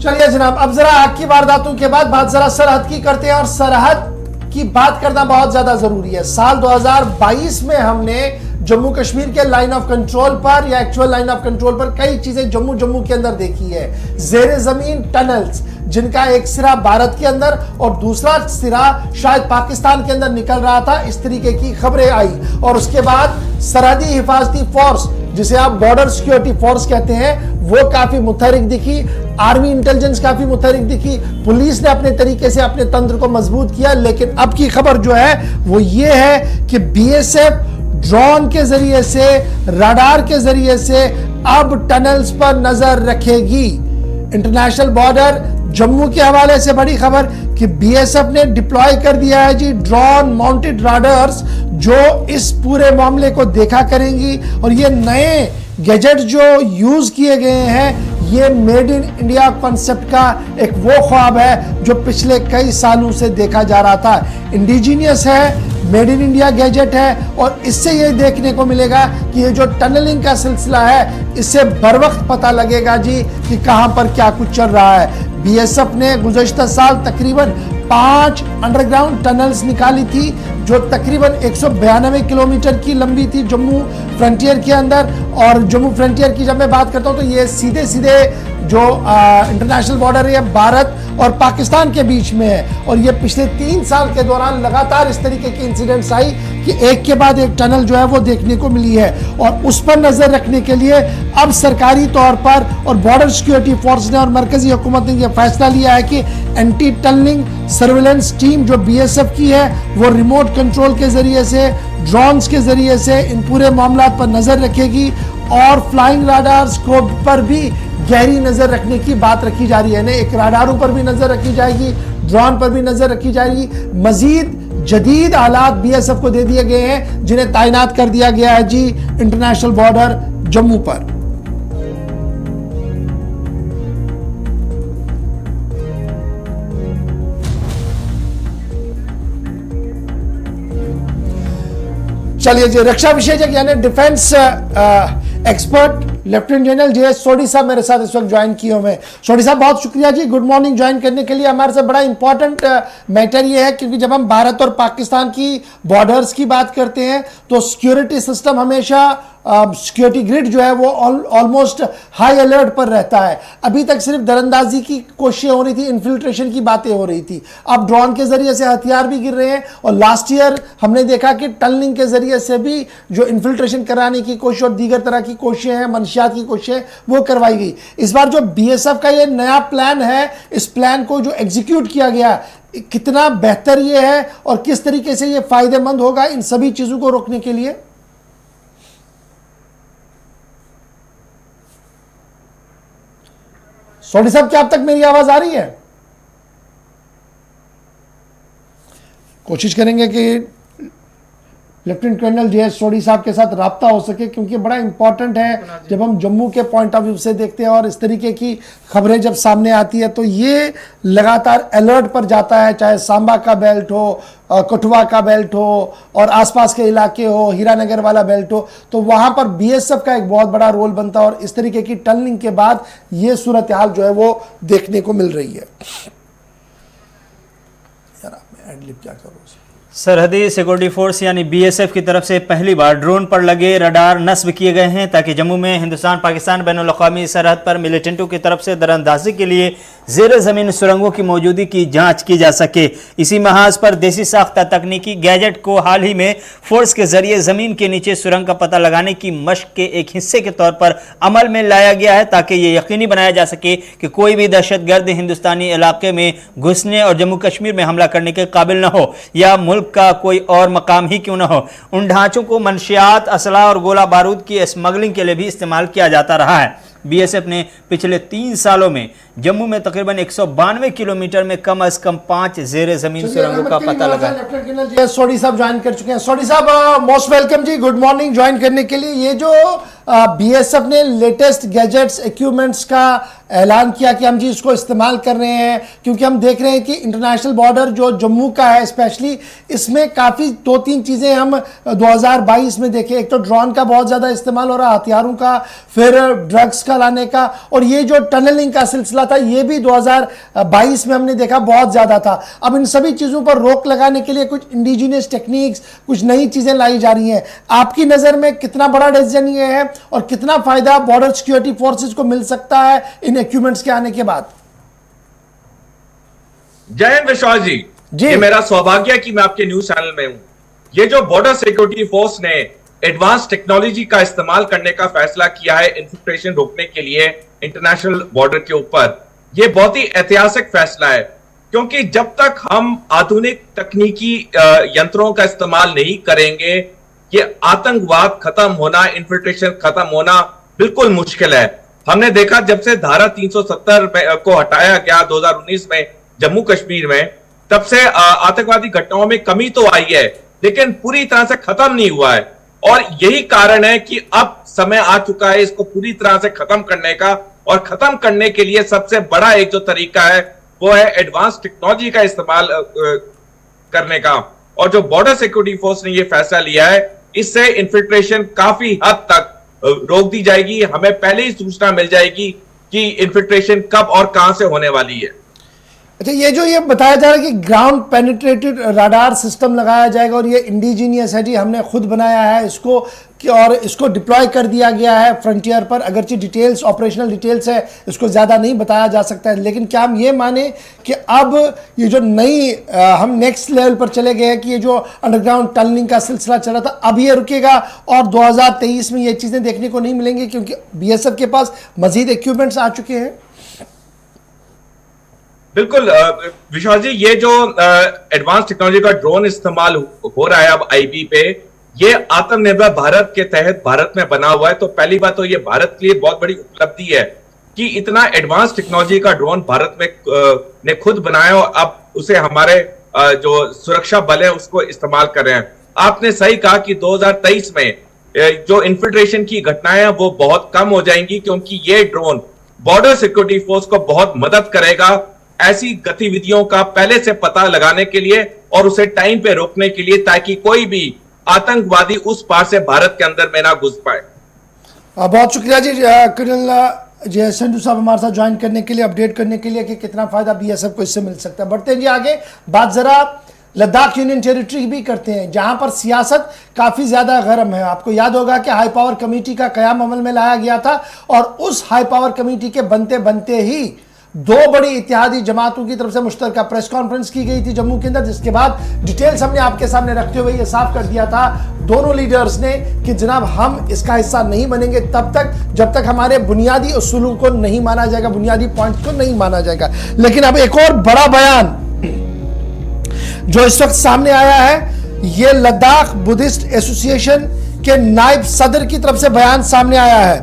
चलिए जनाब, अब जरा आग की वारदातों के बाद बात जरा सरहद की करते हैं, और सरहद की बात करना बहुत ज्यादा जरूरी है। साल 2022 में हमने जम्मू कश्मीर के लाइन ऑफ कंट्रोल पर या एक्चुअल लाइन ऑफ कंट्रोल पर कई चीजें जम्मू के अंदर देखी है। जेर जमीन टनल्स, जिनका एक सिरा भारत के अंदर और दूसरा सिरा शायद पाकिस्तान के अंदर निकल रहा था, इस तरीके की खबरें आई। और उसके बाद सरहदी हिफाजती फोर्स, जिसे आप बॉर्डर सिक्योरिटी फोर्स कहते हैं, वो काफी मुतहरिक दिखी। आर्मी इंटेलिजेंस काफी मुतहरिक दिखी। पुलिस ने अपने तरीके से अपने तंत्र को मजबूत किया। लेकिन अब की खबर जो है वो ये है कि बीएसएफ ड्रोन के जरिए से, रडार के जरिए से अब टनल्स पर नजर रखेगी। इंटरनेशनल बॉर्डर जम्मू के हवाले से बड़ी खबर कि बीएसएफ ने डिप्लॉय कर दिया है जी ड्रोन माउंटेड राडार्स, जो इस पूरे मामले को देखा करेंगी। और ये नए गैजेट जो यूज किए गए हैं, ये मेड इन इंडिया कॉन्सेप्ट का एक वो ख्वाब है जो पिछले कई सालों से देखा जा रहा था। इंडिजीनियस है, मेड इन इंडिया गैजेट है, और इससे ये देखने को मिलेगा कि ये जो टनलिंग का सिलसिला है, इससे बर वक्त पता लगेगा जी कि कहां पर क्या कुछ चल रहा है। बीएसएफ ने गुज़श्ता साल तकरीबन 5 अंडरग्राउंड टनल्स निकाली थी, जो तकरीबन 192 किलोमीटर की लंबी थी जम्मू फ्रंटियर के अंदर। और जम्मू फ्रंटियर की जब मैं बात करता हूं तो ये सीधे सीधे जो इंटरनेशनल बॉर्डर है भारत और पाकिस्तान के बीच में है। और ये पिछले 3 साल के दौरान लगातार इस तरीके की इंसिडेंट्स आई कि एक के बाद एक टनल जो है वो देखने को मिली है। और उस पर नजर रखने के लिए अब सरकारी तौर पर और बॉर्डर सिक्योरिटी फोर्स ने और मरकजी हुकूमत ने यह फैसला लिया है कि एंटी टनलिंग सर्विलेंस टीम जो बीएसएफ की है, वो रिमोट कंट्रोल के जरिए से, ड्रोन्स के जरिए से इन पूरे मामला पर नजर रखेगी। और फ्लाइंग राडार्स को पर भी गहरी नजर रखने की बात रखी जा रही है। ना एक राडारों पर भी नजर रखी जाएगी, ड्रोन पर भी नजर रखी जाएगी। मजीद जदीद आलात बीएसएफ को दे दिए गए हैं, जिन्हें तैनात कर दिया गया है जी इंटरनेशनल बॉर्डर जम्मू पर। चलिए जी, रक्षा विशेषज्ञ यानी defence expert lieutenant general JS Sodhi sahab मेरे साथ इस वक्त ज्वाइन किए हुए हैं। सोडी साहब बहुत शुक्रिया जी, गुड मॉर्निंग ज्वाइन करने के लिए। हमारे साथ बड़ा इंपॉर्टेंट मैटर ये है, क्योंकि जब हम भारत और पाकिस्तान की बॉर्डर्स की बात करते हैं तो सिक्योरिटी सिस्टम हमेशा सिक्योरिटी ग्रिड जो है वो ऑलमोस्ट हाई अलर्ट पर रहता है। अभी तक सिर्फ दरअंदाजी की कोशिशें हो रही थी, इन्फिल्ट्रेशन की बातें हो रही थी। अब ड्रोन के जरिए से हथियार भी गिर रहे हैं, और लास्ट ईयर हमने देखा कि टनलिंग के जरिए से भी जो इन्फिल्ट्रेशन कराने की कोशिश और दीगर तरह की कोशिशें हैं, मंशियात की कोशिशें, वो करवाई गई। इस बार जो बीएसएफ का ये नया प्लान है, इस प्लान को जो एग्जीक्यूट किया गया, कितना बेहतर ये है और किस तरीके से ये फायदेमंद होगा इन सभी चीजों को रोकने के लिए? सोडी साहब, क्या अब तक मेरी आवाज आ रही है? कोशिश करेंगे कि लेफ्टिनेंट कर्नल जेएस सोडी साहब के साथ राब्ता हो सके, क्योंकि बड़ा इंपॉर्टेंट है जब हम जम्मू के पॉइंट ऑफ व्यू से देखते हैं और इस तरीके की खबरें जब सामने आती है तो ये लगातार अलर्ट पर जाता है, चाहे सांबा का बेल्ट हो, कठुआ का बेल्ट हो और आसपास के इलाके हो, हीरानगर वाला बेल्ट हो, तो वहां पर बीएसएफ का एक बहुत बड़ा रोल बनता है। और इस तरीके की टनलिंग के बाद ये सूरत हाल जो है वो देखने को मिल रही है। यार मैं एडलिप क्या करूँ? सरहदी सिक्योरिटी फोर्स यानी बीएसएफ की तरफ से पहली बार ड्रोन पर लगे रडार नस्ब किए गए हैं, ताकि जम्मू में हिंदुस्तान पाकिस्तान बैनुल-अक़वामी सरहद पर मिलिटेंटों की तरफ से दरअंदाजी के लिए ज़ेर ज़मीन सुरंगों की मौजूदगी की जांच की जा सके। इसी महाज पर देसी साख्ता तकनीकी गैजेट को हाल ही में फोर्स के जरिए ज़मीन के नीचे सुरंग का पता लगाने की मशक के एक हिस्से के तौर पर अमल में लाया गया है, ताकि ये यकीनी बनाया जा सके कि कोई भी दहशतगर्द हिंदुस्तानी इलाके में घुसने और जम्मू कश्मीर में हमला करने के काबिल न हो, या मुल्क का कोई और मकाम ही क्यों न हो। उन ढांचों को मंशियात, असला और गोला बारूद की स्मगलिंग के लिए भी इस्तेमाल किया जाता रहा है। बीएसएफ ने पिछले 3 सालों में जम्मू में तकरीबन 192 किलोमीटर में कम से कम 5 ज़ेरे जमीन सुरंगों का पता लगा। लेफ्टिनेंट कर्नल जी सोडी साहब ज्वाइन कर चुके हैं। सोडी साहब मोस्ट वेलकम जी, गुड मॉर्निंग ज्वाइन करने के लिए। ये जो बीएसएफ ने लेटेस्ट गैजेट्स इक्विपमेंट्स का ऐलान किया कि हम जी इसको इस्तेमाल कर रहे हैं, क्योंकि हम देख रहे हैं कि इंटरनेशनल बॉर्डर जो जम्मू का है स्पेशली, इसमें काफ़ी 2-3 चीज़ें हम 2022 में देखे। एक तो ड्रोन का बहुत ज़्यादा इस्तेमाल हो रहा, हथियारों का, फिर ड्रग्स का लाने का, और ये जो टनलिंग का सिलसिला था ये भी 2022 में हमने देखा बहुत ज़्यादा था। अब इन सभी चीज़ों पर रोक लगाने के लिए कुछ इंडिजिनियस टेक्निक्स, कुछ नई चीज़ें लाई जा रही हैं। आपकी नज़र में कितना बड़ा डिसीजन ये है और कितना फायदा बॉर्डर सिक्योरिटी फोर्सेस को मिल सकता है इन इक्विपमेंट्स के आने के बाद? जय हिंद विश्वास जी। ये मेरा सौभाग्य है कि मैं आपके न्यूज चैनल में हूं। ये जो बॉर्डर सिक्योरिटी फोर्स ने एडवांस टेक्नोलॉजी का इस्तेमाल करने का फैसला किया है इन्फिल्ट्रेशन रोकने के लिए इंटरनेशनल बॉर्डर के ऊपर, ये बहुत ही ऐतिहासिक फैसला है, क्योंकि जब तक हम आधुनिक तकनीकी यंत्रों का इस्तेमाल नहीं करेंगे, ये आतंकवाद खत्म होना, इन्फिल्ट्रेशन खत्म होना बिल्कुल मुश्किल है। हमने देखा जब से धारा 370 को हटाया गया 2019 में जम्मू कश्मीर में, तब से आतंकवादी घटनाओं में कमी तो आई है, लेकिन पूरी तरह से खत्म नहीं हुआ है। और यही कारण है कि अब समय आ चुका है इसको पूरी तरह से खत्म करने का, और खत्म करने के लिए सबसे बड़ा एक जो तरीका है वो है एडवांस टेक्नोलॉजी का इस्तेमाल करने का। और जो बॉर्डर सिक्योरिटी फोर्स ने ये फैसला लिया है, इससे इन्फिल्ट्रेशन काफी हद तक रोक दी जाएगी। हमें पहले ही सूचना मिल जाएगी कि इन्फिल्ट्रेशन कब और कहां से होने वाली है। अच्छा, ये जो ये बताया जा रहा है कि ग्राउंड पेनिट्रेटेड राडार सिस्टम लगाया जाएगा, और ये इंडिजीनियस है जी, हमने खुद बनाया है इसको और इसको डिप्लॉय कर दिया गया है फ्रंटियर पर। अगरचे डिटेल्स, ऑपरेशनल डिटेल्स है, इसको ज़्यादा नहीं बताया जा सकता है, लेकिन क्या हम ये माने कि अब ये जो नई हम नेक्स्ट लेवल पर चले गए हैं कि ये जो अंडरग्राउंड टनलिंग का सिलसिला चल रहा था अब ये रुकेगा और 2023 में ये चीज़ें देखने को नहीं मिलेंगी, क्योंकि बीएसएफ के पास मजीद इक्विपमेंट्स आ चुके हैं? बिल्कुल विश्वास जी, ये जो एडवांस टेक्नोलॉजी का ड्रोन इस्तेमाल हो रहा है अब आईबी पे, ये आत्मनिर्भर भारत के तहत भारत में बना हुआ है। तो पहली बात तो ये भारत के लिए बहुत बड़ी उपलब्धि है कि इतना एडवांस टेक्नोलॉजी का ड्रोन भारत में ने खुद बनाया, और अब उसे हमारे जो सुरक्षा बल है उसको इस्तेमाल कर रहे हैं। आपने सही कहा कि 2023 में जो इन्फिल्ट्रेशन की घटनाएं हैं वो बहुत कम हो जाएंगी, क्योंकि ये ड्रोन बॉर्डर सिक्योरिटी फोर्स को बहुत मदद करेगा ऐसी गतिविधियों का पहले से पता लगाने के लिए और उसे टाइम पे रोकने के लिए, ताकि कोई भी आतंकवादी उस पार से भारत के अंदर में ना घुस पाए। बहुत शुक्रिया जी कर्नल जय संधू साहब हमारे साथ ज्वाइन करने के लिए, अपडेट करने के लिए कि कितना फायदा बीएसएफ को इससे मिल सकता है। बढ़ते हैं जी आगे, बात जरा लद्दाख यूनियन टेरिटरी भी करते हैं, जहां पर सियासत काफ़ी ज़्यादा गर्म है। आपको याद होगा कि हाई पावर कमेटी का क़याम अमल में लाया गया था, और उस हाई पावर कमेटी के बनते बनते ही 2 बड़ी इत्तेहादी जमातों की तरफ से मुश्तरका प्रेस कॉन्फ्रेंस की गई थी जम्मू के अंदर, जिसके बाद डिटेल्स हमने आपके सामने रखते हुए ये साफ कर दिया था दोनों लीडर्स ने कि जनाब हम इसका हिस्सा नहीं बनेंगे तब तक जब तक हमारे बुनियादी उसूलों को नहीं माना जाएगा, बुनियादी पॉइंट को नहीं माना जाएगा। लेकिन अब एक और बड़ा बयान जो इस वक्त सामने आया है, ये लद्दाख बुद्धिस्ट एसोसिएशन के नायब सदर की तरफ से बयान सामने आया है,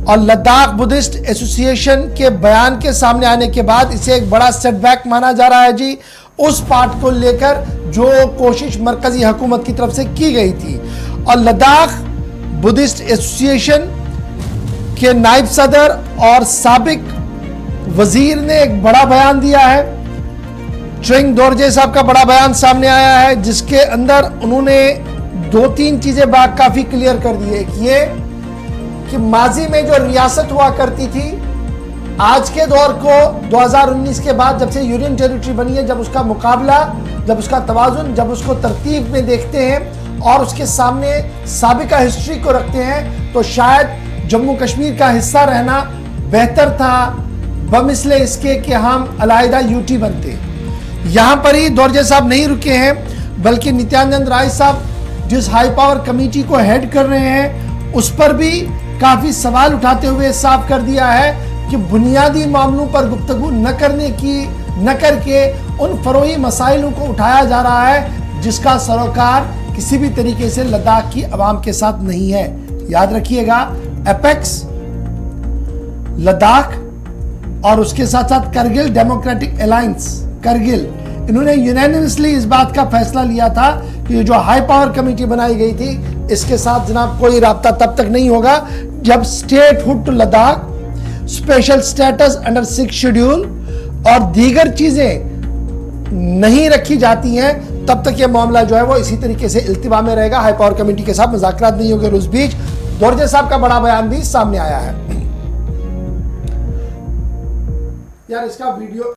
और लद्दाख बुद्धिस्ट एसोसिएशन के बयान के सामने आने के बाद इसे एक बड़ा सेटबैक माना जा रहा है जी, उस पार्ट को लेकर जो कोशिश मरकजी हुकूमत की तरफ से की गई थी। और लद्दाख बुद्धिस्ट एसोसिएशन के नायब सदर और साबिक वजीर ने एक बड़ा बयान दिया है। ट्रिंग दोरजे साहब का बड़ा बयान सामने आया है, जिसके अंदर उन्होंने 2-3 चीजें काफी क्लियर कर दी है कि ये कि माजी में जो रियासत हुआ करती थी, आज के दौर को 2019 के बाद जब से यूनियन टेरिटरी बनी है, जब उसका मुकाबला, जब उसका तवाजुन, जब उसको तरतीब में देखते हैं और उसके सामने साबिका हिस्ट्री को रखते हैं, तो शायद जम्मू कश्मीर का हिस्सा रहना बेहतर था बमिसले इसके कि हम अलहदा यूटी बनते। यहाँ पर ही दोरजे साहब नहीं रुके हैं, बल्कि नित्यानंद राय साहब जिस हाई पावर कमेटी को हेड कर रहे हैं उस पर भी काफी सवाल उठाते हुए साफ कर दिया है कि बुनियादी मामलों पर गुफ्तगू न करके उन फरोई मसाइलों को उठाया जा रहा है जिसका सरोकार किसी भी तरीके से लद्दाख की आवाम के साथ नहीं है। याद रखिएगा, एपेक्स लद्दाख और उसके साथ साथ करगिल डेमोक्रेटिक अलायंस करगिल, इन्होंने यूनानिमसली इस बात का फैसला लिया था कि ये जो हाई पावर कमेटी बनाई गई थी इसके साथ जनाब कोई राब्ता तब तक नहीं होगा जब statehood to Ladakh, special status under 6 schedule और दीगर चीजें नहीं रखी जाती हैं, तब तक ये मामला जो है वो इसी तरीके से इल्तिवा में रहेगा। हाई पावर कमेटी के साथ मुज़ाकरात नहीं होंगे। और उस बीच दोरजे साहब का बड़ा बयान भी सामने आया है। यार इसका वीडियो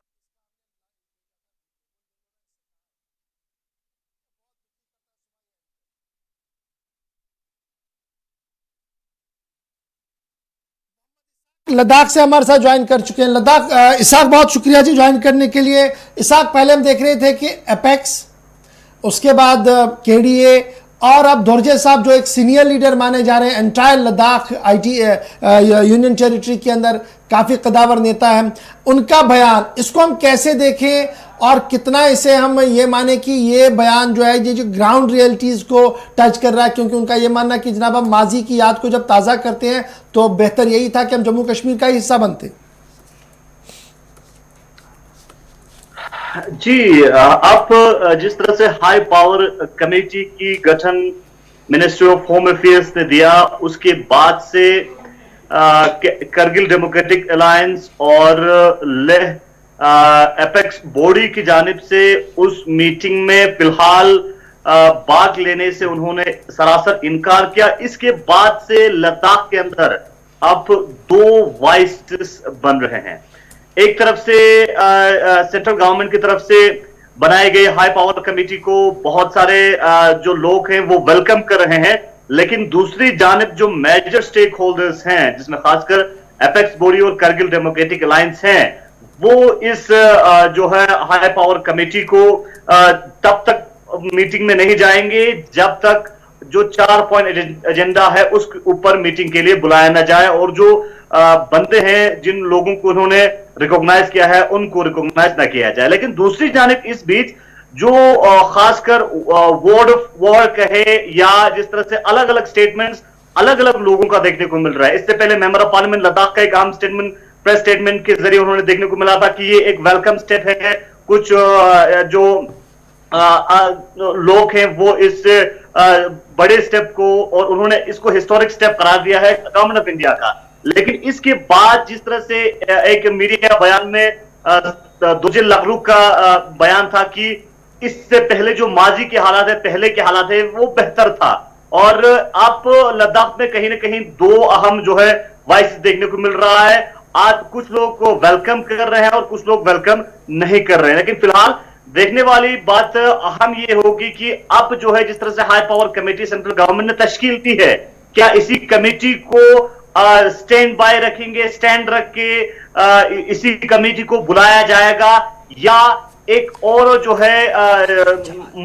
लद्दाख से हमारे साथ ज्वाइन कर चुके हैं। लद्दाख इसाक, बहुत शुक्रिया जी ज्वाइन करने के लिए। इसाक, पहले हम देख रहे थे कि एपेक्स, उसके बाद केडीए और अब दोरजे साहब जो एक सीनियर लीडर माने जा रहे हैं entire Ladakh IT union territory के अंदर, काफ़ी कदावर नेता हैं, उनका बयान, इसको हम कैसे देखें और कितना इसे हम ये माने कि ये बयान जो है ये जो ग्राउंड रियलिटीज़ को टच कर रहा है, क्योंकि उनका ये मानना कि जनाब हम माजी की याद को जब ताज़ा करते हैं तो बेहतर यही था कि हम जम्मू कश्मीर का ही हिस्सा बनते। जी, आप जिस तरह से हाई पावर कमेटी की गठन मिनिस्ट्री ऑफ होम अफेयर्स ने दिया, उसके बाद से करगिल डेमोक्रेटिक अलायंस और लेह एपेक्स बॉडी की जानिब से उस मीटिंग में फिलहाल भाग लेने से उन्होंने सरासर इनकार किया। इसके बाद से लद्दाख के अंदर अब 2 वॉइसेस बन रहे हैं। एक तरफ से सेंट्रल गवर्नमेंट की तरफ से बनाए गए हाई पावर कमेटी को बहुत सारे जो लोग हैं वो वेलकम कर रहे हैं, लेकिन दूसरी जानिब जो मेजर स्टेक होल्डर्स हैं, जिसमें खासकर एपेक्स बॉडी और करगिल डेमोक्रेटिक अलायंस हैं, वो इस जो है हाई पावर कमेटी को तब तक मीटिंग में नहीं जाएंगे जब तक जो 4 पॉइंट एजेंडा है उसके ऊपर मीटिंग के लिए बुलाया ना जाए और जो बंदे हैं, जिन लोगों को उन्होंने रिकॉग्नाइज किया है, उनको रिकॉग्नाइज ना किया जाए। लेकिन दूसरी जानिब इस बीच जो खासकर वर्ड ऑफ वॉर कहे या जिस तरह से अलग अलग स्टेटमेंट्स अलग अलग लोगों का देखने को मिल रहा है। इससे पहले मेंबर ऑफ पार्लियामेंट लद्दाख का एक अहम स्टेटमेंट प्रेस स्टेटमेंट के जरिए उन्होंने देखने को मिला था कि ये एक वेलकम स्टेप है। कुछ जो लोग हैं वो इस बड़े स्टेप को और उन्होंने इसको हिस्टोरिक स्टेप करार दिया है गवर्नमेंट ऑफ इंडिया का। लेकिन इसके बाद जिस तरह से एक मीडिया बयान में दोरजे लखरू का बयान था कि इससे पहले जो माजी के हालात है, पहले के हालात है, वो बेहतर था। और आप लद्दाख में कहीं ना कहीं 2 अहम जो है वॉइस देखने को मिल रहा है। आज कुछ लोग को वेलकम कर रहे हैं और कुछ लोग वेलकम नहीं कर रहे हैं। लेकिन फिलहाल देखने वाली बात अहम ये होगी कि अब जो है जिस तरह से high power committee central government ने तश्कील दी है, क्या इसी कमेटी को स्टैंड बाय रखेंगे, स्टैंड रख के इसी कमेटी को बुलाया जाएगा या एक और जो है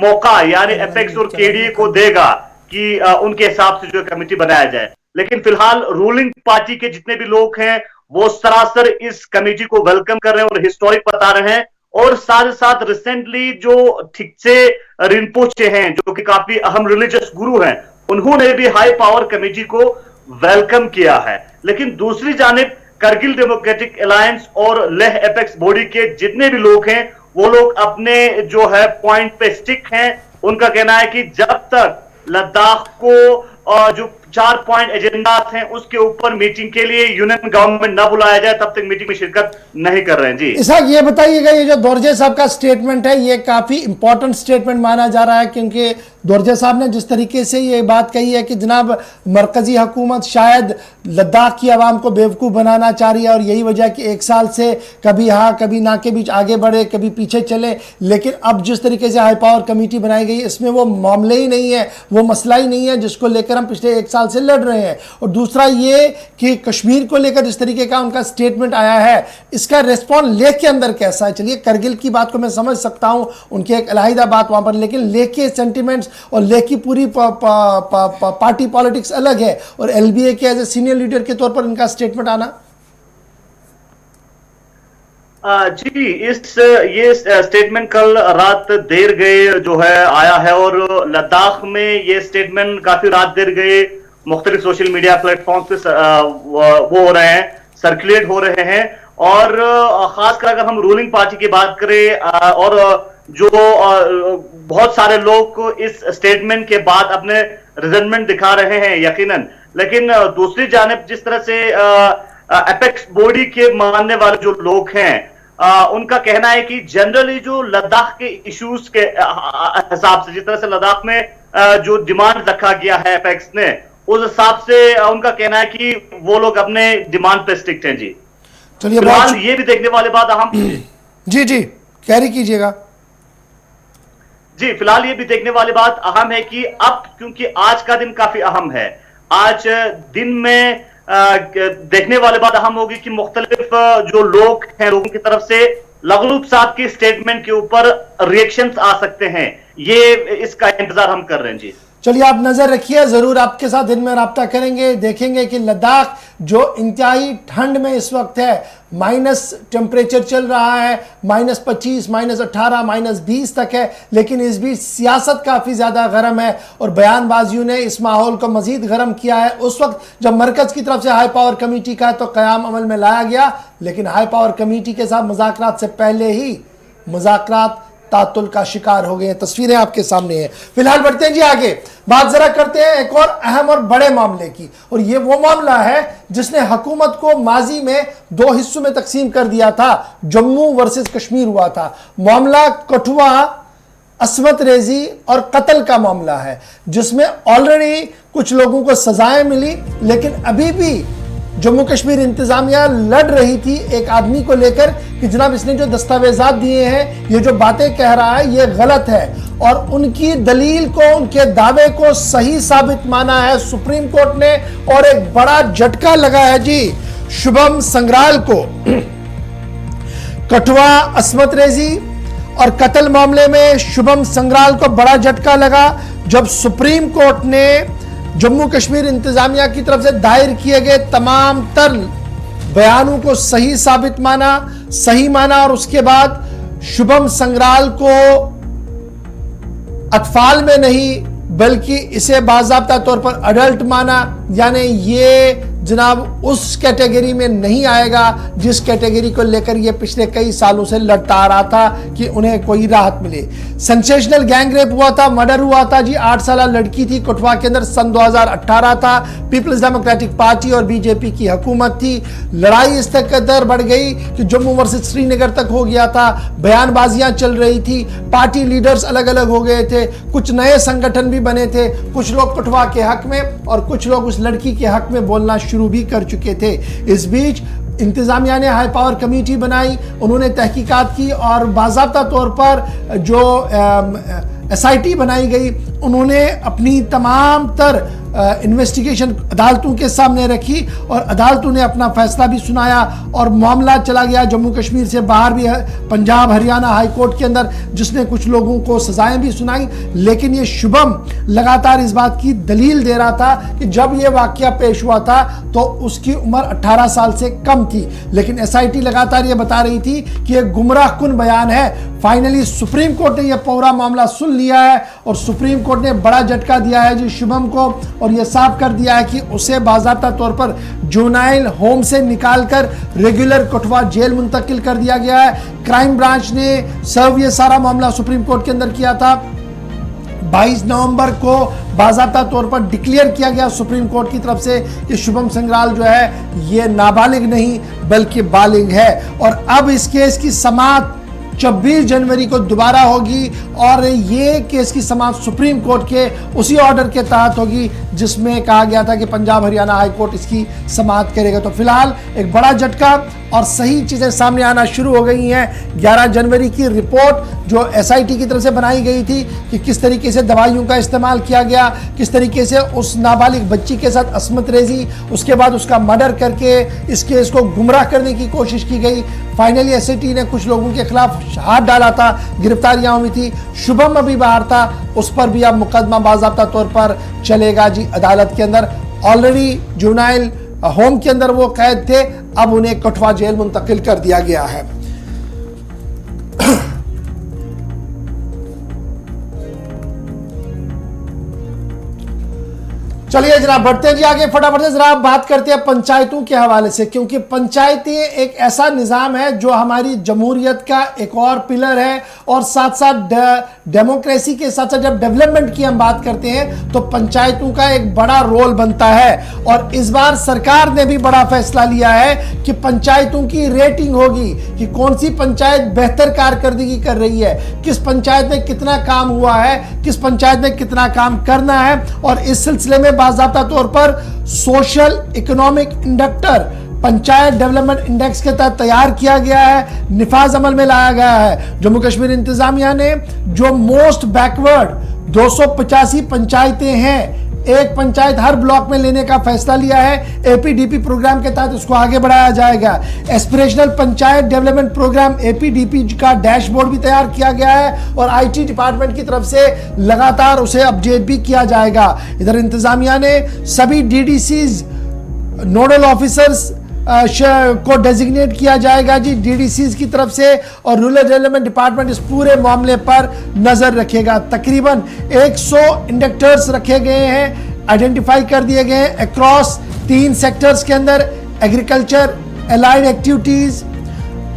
मौका यानी एपेक्स और केडीए को देगा कि उनके हिसाब से जो कमेटी बनाया जाए। लेकिन फिलहाल रूलिंग पार्टी के जितने भी लोग हैं वो सरासर इस कमेटी को वेलकम कर रहे हैं और हिस्टोरिक बता रहे हैं। और साथ साथ रिसेंटली जो ठीक से रिनपोचे हैं, जो कि काफी अहम रिलीजियस गुरु हैं, उन्होंने भी हाई पावर कमेटी को वेलकम किया है। लेकिन दूसरी जानिब करगिल डेमोक्रेटिक अलायंस और लेह एपेक्स बॉडी के जितने भी लोग हैं वो लोग अपने जो है पॉइंट पे स्टिक हैं। उनका कहना है कि जब तक लद्दाख को जो 4 पॉइंट एजेंडा हैं उसके ऊपर मीटिंग के लिए यूनियन गवर्नमेंट ना बुलाया जाए तब तक मीटिंग में शिरकत नहीं कर रहे हैं। जी इसाक, ये बताइएगा, ये जो दोरजे साहब का स्टेटमेंट है ये काफी इंपॉर्टेंट स्टेटमेंट माना जा रहा है, क्योंकि दोरजे साहब ने जिस तरीके से ये बात कही है कि जनाब मरकजी हुकूमत शायद लद्दाख की आवाम को बेवकूफ़ बनाना चाह रही है और यही वजह कि 1 साल से कभी हाँ कभी ना के बीच आगे बढ़े, कभी पीछे चले। लेकिन अब जिस तरीके से हाई पावर कमेटी बनाई गई इसमें वो मामले ही नहीं है, वो मसला ही नहीं है जिसको लेकर हम पिछले 1 साल से लड़ रहे हैं। और दूसरा ये कि कश्मीर को लेकर जिस तरीके का उनका स्टेटमेंट आया है, इसका रेस्पॉन्स लेह के अंदर कैसा है? चलिए करगिल की बात को मैं समझ सकता हूँ, उनकी एक अलहदा बात वहाँ पर, लेकिन लेह के सेंटिमेंट्स और लेह की पूरी पार्टी पॉलिटिक्स अलग है और एलबीए के एज ए सीनियर लीडर के तौर पर इनका स्टेटमेंट आना। जी, ये स्टेटमेंट कल रात देर गए जो है आया है और लद्दाख में ये स्टेटमेंट काफी रात देर गए मुख्तलिफ सोशल मीडिया प्लेटफॉर्म पे वो हो रहे हैं। सर्कुलेट हो रहे हैं। और खासकर अगर हम रूलिंग पार्टी की बात करें और जो बहुत सारे लोग को इस स्टेटमेंट के बाद अपने रिजल्टमेंट दिखा रहे हैं यकीनन, लेकिन दूसरी जानिब जिस तरह से एपेक्स बॉडी के मानने वाले जो लोग हैं उनका कहना है कि जनरली जो लद्दाख के इश्यूज के हिसाब से, जिस तरह से लद्दाख में जो डिमांड रखा गया है एपेक्स ने, उस हिसाब से उनका कहना है कि वो लोग अपने डिमांड पे स्टिक हैं। जी चलिए, फिलहाल ये भी देखने वाली बात अहम जी कैरी कीजिएगा। जी फिलहाल ये भी देखने वाली बात अहम है कि अब क्योंकि आज का दिन काफी अहम है, आज दिन में देखने वाली बात अहम होगी कि मुख्तलिफ जो लोग हैं, लोगों की तरफ से लगलूब साहब की स्टेटमेंट के ऊपर रिएक्शंस आ सकते हैं। ये इसका इंतजार हम कर रहे हैं। जी चलिए, आप नजर रखिए, जरूर आपके साथ दिन में राब्ता करेंगे। देखेंगे कि लद्दाख जो इंतहाई ठंड में इस वक्त है, माइनस टेम्परेचर चल रहा है, -25, -18, -20 तक है, लेकिन इस बीच सियासत काफ़ी ज़्यादा गर्म है और बयानबाजियों ने इस माहौल को मज़ीद गर्म किया है। उस वक्त जब मरकज़ की तरफ से हाई पावर कमेटी का तो क़याम अमल में लाया गया, लेकिन हाई पावर कमेटी के साथ मुज़ाकरात से पहले ही मुज़ाकरात तातुल का शिकार हो गए हैं। तस्वीरें आपके सामने हैं। फिलहाल बढ़ते हैं जी आगे, बात जरा करते हैं एक और अहम और बड़े मामले की, और ये वो मामला है जिसने हुकूमत को माजी में 2 हिस्सों में तकसीम कर दिया था। जम्मू वर्सेस कश्मीर हुआ था। मामला कठुआ असमत रेजी और कत्ल का मामला है, जिसमें ऑलरेडी कुछ लोगों को सजाएं मिली, लेकिन अभी भी जम्मू कश्मीर इंतजामिया लड़ रही थी एक आदमी को लेकर कि जनाब इसने जो दस्तावेजात दिए हैं, ये जो बातें कह रहा है, ये गलत है, और उनकी दलील को, उनके दावे को सही साबित माना है सुप्रीम कोर्ट ने। और एक बड़ा झटका लगा है जी शुभम संग्राल को। कठुआ असमत रेजी और कत्ल मामले में शुभम संग्राल को बड़ा झटका लगा जब सुप्रीम कोर्ट ने जम्मू कश्मीर इंतजामिया की तरफ से दायर किए गए तमाम तर बयानों को सही साबित माना, सही माना, और उसके बाद शुभम संग्राल को अतफाल में नहीं बल्कि इसे बाज़ाब्ता तौर पर अडल्ट माना। यानी ये जनाब उस कैटेगरी में नहीं आएगा जिस कैटेगरी को लेकर ये पिछले कई सालों से लड़ता आ रहा था कि उन्हें कोई राहत मिले। सेंसेशनल गैंग रेप हुआ था, मर्डर हुआ था जी, 8 साल लड़की थी कठुआ के अंदर, सन 2018 था। पीपल्स डेमोक्रेटिक पार्टी और बीजेपी की हुकूमत थी। लड़ाई इस तक कदर बढ़ गई कि जम्मू वर्सेस श्रीनगर तक हो गया था। बयानबाजियां चल रही थी, पार्टी लीडर्स अलग अलग हो गए थे, कुछ नए संगठन भी बने थे, कुछ लोग कठुआ के हक में और कुछ लोग उस लड़की के हक में बोलना शुरू भी कर चुके थे। इस बीच इंतजामिया ने हाई पावर कमेटी बनाई, उन्होंने तहकीकात की और बाज़ाब्ता तौर पर जो SIT बनाई गई, उन्होंने अपनी तमाम तर इन्वेस्टिगेशन अदालतों के सामने रखी और अदालतों ने अपना फैसला भी सुनाया और मामला चला गया जम्मू कश्मीर से बाहर भी, पंजाब हरियाणा हाई कोर्ट के अंदर, जिसने कुछ लोगों को सजाएं भी सुनाई। लेकिन ये शुभम लगातार इस बात की दलील दे रहा था कि जब ये वाकया पेश हुआ था तो उसकी उम्र 18 साल से कम थी, लेकिन SIT लगातार ये बता रही थी कि यह गुमराह कुन बयान है। फाइनली सुप्रीम कोर्ट ने यह पूरा मामला सुन लिया है और सुप्रीम कोर्ट ने बड़ा झटका दिया है जी शुभम को, और यह साफ कर दिया है कि उसे बाज़ाब्ता तौर पर जुवेनाइल होम से निकालकर रेगुलर कठुआ जेल मुंतकिल कर दिया गया है। क्राइम ब्रांच ने सर्व ये सारा मामला सुप्रीम कोर्ट के अंदर किया था। 22 नवंबर को बाज़ाब्ता तौर पर डिक्लेयर किया गया सुप्रीम कोर्ट की तरफ से कि शुभम संग्राल जो है ये नाबालिग नहीं बल्कि बालिग है। और अब इस केस की समाअत 26 जनवरी को दोबारा होगी और ये केस की समाअत सुप्रीम कोर्ट के उसी ऑर्डर के तहत होगी जिसमें कहा गया था कि पंजाब हरियाणा हाई कोर्ट इसकी समाअत करेगा। तो फिलहाल एक बड़ा झटका और सही चीज़ें सामने आना शुरू हो गई हैं। 11 जनवरी की रिपोर्ट जो SIT की तरफ से बनाई गई थी कि किस तरीके से दवाइयों का इस्तेमाल किया गया, किस तरीके से उस नाबालिग बच्ची के साथ असमत रेजी, उसके बाद उसका मर्डर करके इस केस को गुमराह करने की कोशिश की गई। फाइनली SIT ने कुछ लोगों के खिलाफ हाथ डाला था, गिरफ्तारियां हुई थी। शुभम अभी बाहर था, उस पर भी अब मुकदमा बाज़ाब्ता तौर पर चलेगा जी अदालत के अंदर। ऑलरेडी जुवेनाइल होम के अंदर वो कैद थे, अब उन्हें कठुआ जेल मुंतकिल कर दिया गया है। चलिए जनाब बढ़ते हैं जी आगे फटाफट से। जरा बात करते हैं पंचायतों के हवाले से, क्योंकि पंचायतें एक ऐसा निज़ाम है जो हमारी जमहूरियत का एक और पिलर है, और साथ साथ डेमोक्रेसी के साथ साथ जब डेवलपमेंट की हम बात करते हैं तो पंचायतों का एक बड़ा रोल बनता है। और इस बार सरकार ने भी बड़ा फैसला लिया है कि पंचायतों की रेटिंग होगी कि कौन सी पंचायत बेहतर कारकर्दगी कर रही है, किस पंचायत में कितना काम हुआ है, किस पंचायत में कितना काम करना है। और इस सिलसिले में बाज़ाब्ता तौर पर social economic inductor panchayat development index के तहत तैयार किया गया है, निफाज अमल में लाया गया है। जम्मू कश्मीर इंतजामिया ने जो मोस्ट बैकवर्ड 285 पंचायतें हैं, एक पंचायत हर ब्लॉक में लेने का फैसला लिया है। एपीडीपी प्रोग्राम के तहत उसको आगे बढ़ाया जाएगा। Aspirational panchayat development programme APDP का डैशबोर्ड भी तैयार किया गया है और आईटी डिपार्टमेंट की तरफ से लगातार उसे अपडेट भी किया जाएगा। इधर इंतजामिया ने सभी डीडीसीज नोडल ऑफिसर्स को डेजिग्नेट किया जाएगा जी डीडीसीज की तरफ से, और रूरल डेवलपमेंट डिपार्टमेंट इस पूरे मामले पर नजर रखेगा। तकरीबन 100 इंडक्टर्स रखे गए हैं, आइडेंटिफाई कर दिए गए हैं अक्रॉस 3 सेक्टर्स के अंदर। एग्रीकल्चर, एलाइड एक्टिविटीज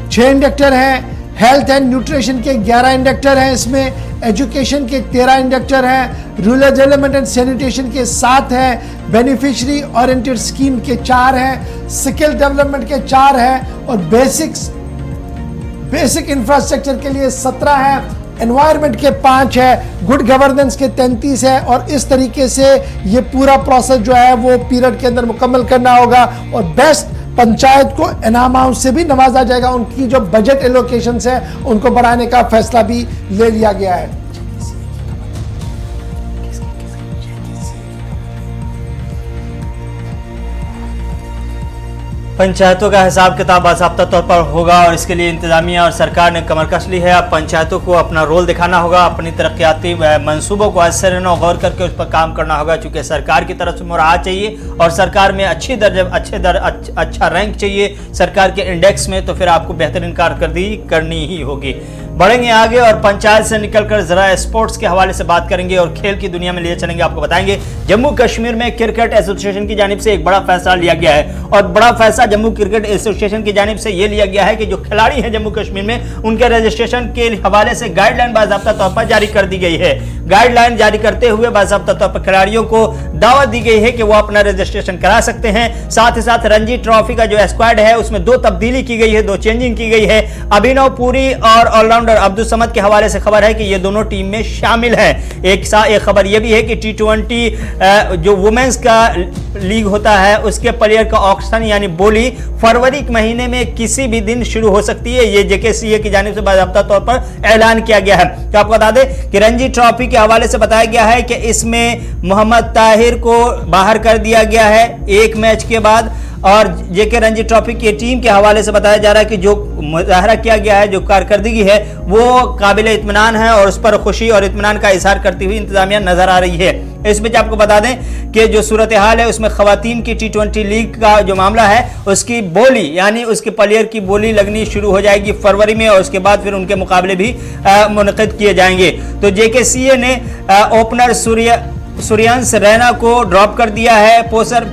6 इंडक्टर हैं, हेल्थ एंड न्यूट्रिशन के 11 इंडक्टर हैं, इसमें एजुकेशन के 13 इंडक्टर हैं, रूरल डेवलपमेंट एंड सैनिटेशन के 7 हैं, बेनिफिशियरी ओरिएंटेड स्कीम के 4 हैं, स्किल डेवलपमेंट के 4 हैं, और बेसिक इंफ्रास्ट्रक्चर के लिए 17 हैं, एनवायरनमेंट के 5 है, गुड गवर्नेंस के 33 है। और इस तरीके से ये पूरा प्रोसेस जो है वो पीरियड के अंदर मुकम्मल करना होगा, और बेस्ट पंचायत को इनाम से भी नवाजा जाएगा। उनकी जो बजट एलोकेशंस है उनको बढ़ाने का फैसला भी ले लिया गया है। पंचायतों का हिसाब किताब बाज़ाब्ता तौर पर होगा और इसके लिए इंतजामिया और सरकार ने कमर कस ली है। अब पंचायतों को अपना रोल दिखाना होगा, अपनी तरक्याती मंसूबों को आज से गौर करके उस पर काम करना होगा, चूँकि सरकार की तरफ से मुराद चाहिए और सरकार में अच्छा रैंक चाहिए सरकार के इंडेक्स में, तो फिर आपको बेहतरीन कारकर्दगी करनी ही होगी। बढ़ेंगे आगे और पंचायत से निकलकर जरा स्पोर्ट्स के हवाले से बात करेंगे और खेल की दुनिया में लिए चलेंगे। आपको बताएंगे जम्मू कश्मीर में क्रिकेट एसोसिएशन की जानिब से एक बड़ा फैसला लिया गया है, और बड़ा फैसला जम्मू क्रिकेट एसोसिएशन की जानिब से यह लिया गया है कि जो खिलाड़ी हैं जम्मू कश्मीर में उनके रजिस्ट्रेशन के हवाले से गाइडलाइन बाज़ाब्ता तौर पर जारी कर दी गई है। गाइडलाइन जारी करते हुए बाज़ाब्ता तौर पर खिलाड़ियों को दावत दी गई है कि वो अपना रजिस्ट्रेशन करा सकते हैं। साथ ही साथ रणजी ट्रॉफी का जो स्क्वाड है उसमें 2 तब्दीली की गई है, 2 चेंजिंग की गई है। अभिनव पुरी और ऑलराउंडर अब्दुल समद के हवाले से खबर है कि ये दोनों टीम में शामिल हैं। एक खबर यह भी है कि T20 जो वुमेन्स का लीग होता है उसके प्लेयर का ऑक्शन यानी बोली फरवरी के महीने में किसी भी दिन शुरू हो सकती है। ये JKCA की जानिब से बाज़ाब्ता तौर पर ऐलान किया गया है। तो आपको बता दें कि रणजी ट्रॉफी के हवाले से बताया गया है कि इसमें मोहम्मद ताहिर को बाहर कर दिया गया है 1 मैच के बाद, और JK रणजी ट्रॉफी की टीम के हवाले से बताया जा रहा है कि जो मुजाहरा किया गया है, जो कारकर्दगी है वो काबिल इत्मीनान है और उस पर खुशी और इत्मीनान का इजहार करती हुई इंतजामिया नजर आ रही है। इस बीच आपको बता दें कि जो सूरत हाल है उसमें खवातीन की T20 लीग का जो मामला है उसकी बोली यानी उसके प्लेयर की बोली लगनी शुरू हो जाएगी फरवरी में, और उसके बाद फिर उनके मुकाबले भी मुनक़िद किए जाएंगे। तो JKCA ने ओपनर सूर्यांश रैना को ड्रॉप कर दिया है,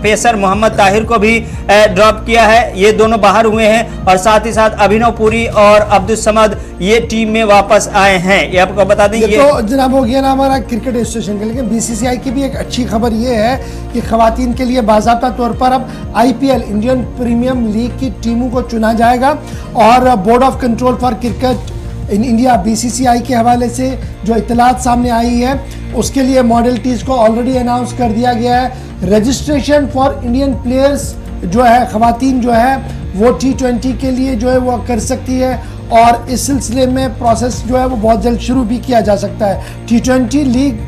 पेसर मोहम्मद ताहिर को भी ड्रॉप किया है, ये दोनों बाहर हुए हैं, और साथ ही साथ अभिनव पुरी और अब्दुल समद ये टीम में वापस आए हैं। ये आपको बता दें ये तो जनाब हो गया ना हमारा क्रिकेट एसोसिएशन के, लेकिन BCCI की भी एक अच्छी खबर ये है कि खवातीन के लिए बाज़ाब्ता तौर पर अब IPL इंडियन प्रीमियम लीग की टीमों को चुना जाएगा, और board of control for cricket in India BCCI के हवाले से जो इतलात सामने आई है उसके लिए मॉडलिटीज़ को ऑलरेडी अनाउंस कर दिया गया है। रजिस्ट्रेशन फॉर इंडियन प्लेयर्स जो है खवातीन जो है वो T20 के लिए जो है वो कर सकती है, और इस सिलसिले में प्रोसेस जो है वो बहुत जल्द शुरू भी किया जा सकता है। T20 लीग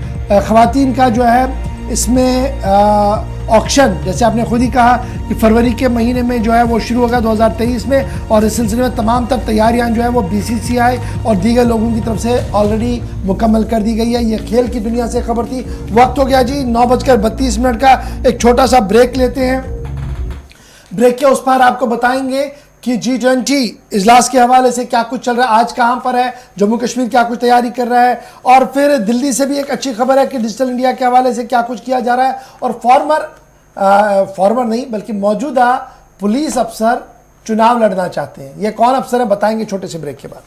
खवातीन का जो है इसमें ऑक्शन जैसे आपने खुद ही कहा कि फरवरी के महीने में जो है वो शुरू होगा 2023 में, और इस सिलसिले में तमाम तर तैयारियां जो है वो BCCI और दीगर लोगों की तरफ से ऑलरेडी मुकम्मल कर दी गई है। ये खेल की दुनिया से खबर थी। वक्त हो गया जी 9:32 का, एक छोटा सा ब्रेक लेते हैं। ब्रेक के उस पार आपको बताएंगे कि G20 इजलास के हवाले से क्या कुछ चल रहा है, आज कहां पर है, जम्मू कश्मीर क्या कुछ तैयारी कर रहा है, और फिर दिल्ली से भी एक अच्छी खबर है कि डिजिटल इंडिया के हवाले से क्या कुछ किया जा रहा है, और फॉर्मर नहीं बल्कि मौजूदा पुलिस अफसर चुनाव लड़ना चाहते हैं। ये कौन अफसर है बताएंगे छोटे से ब्रेक के बाद।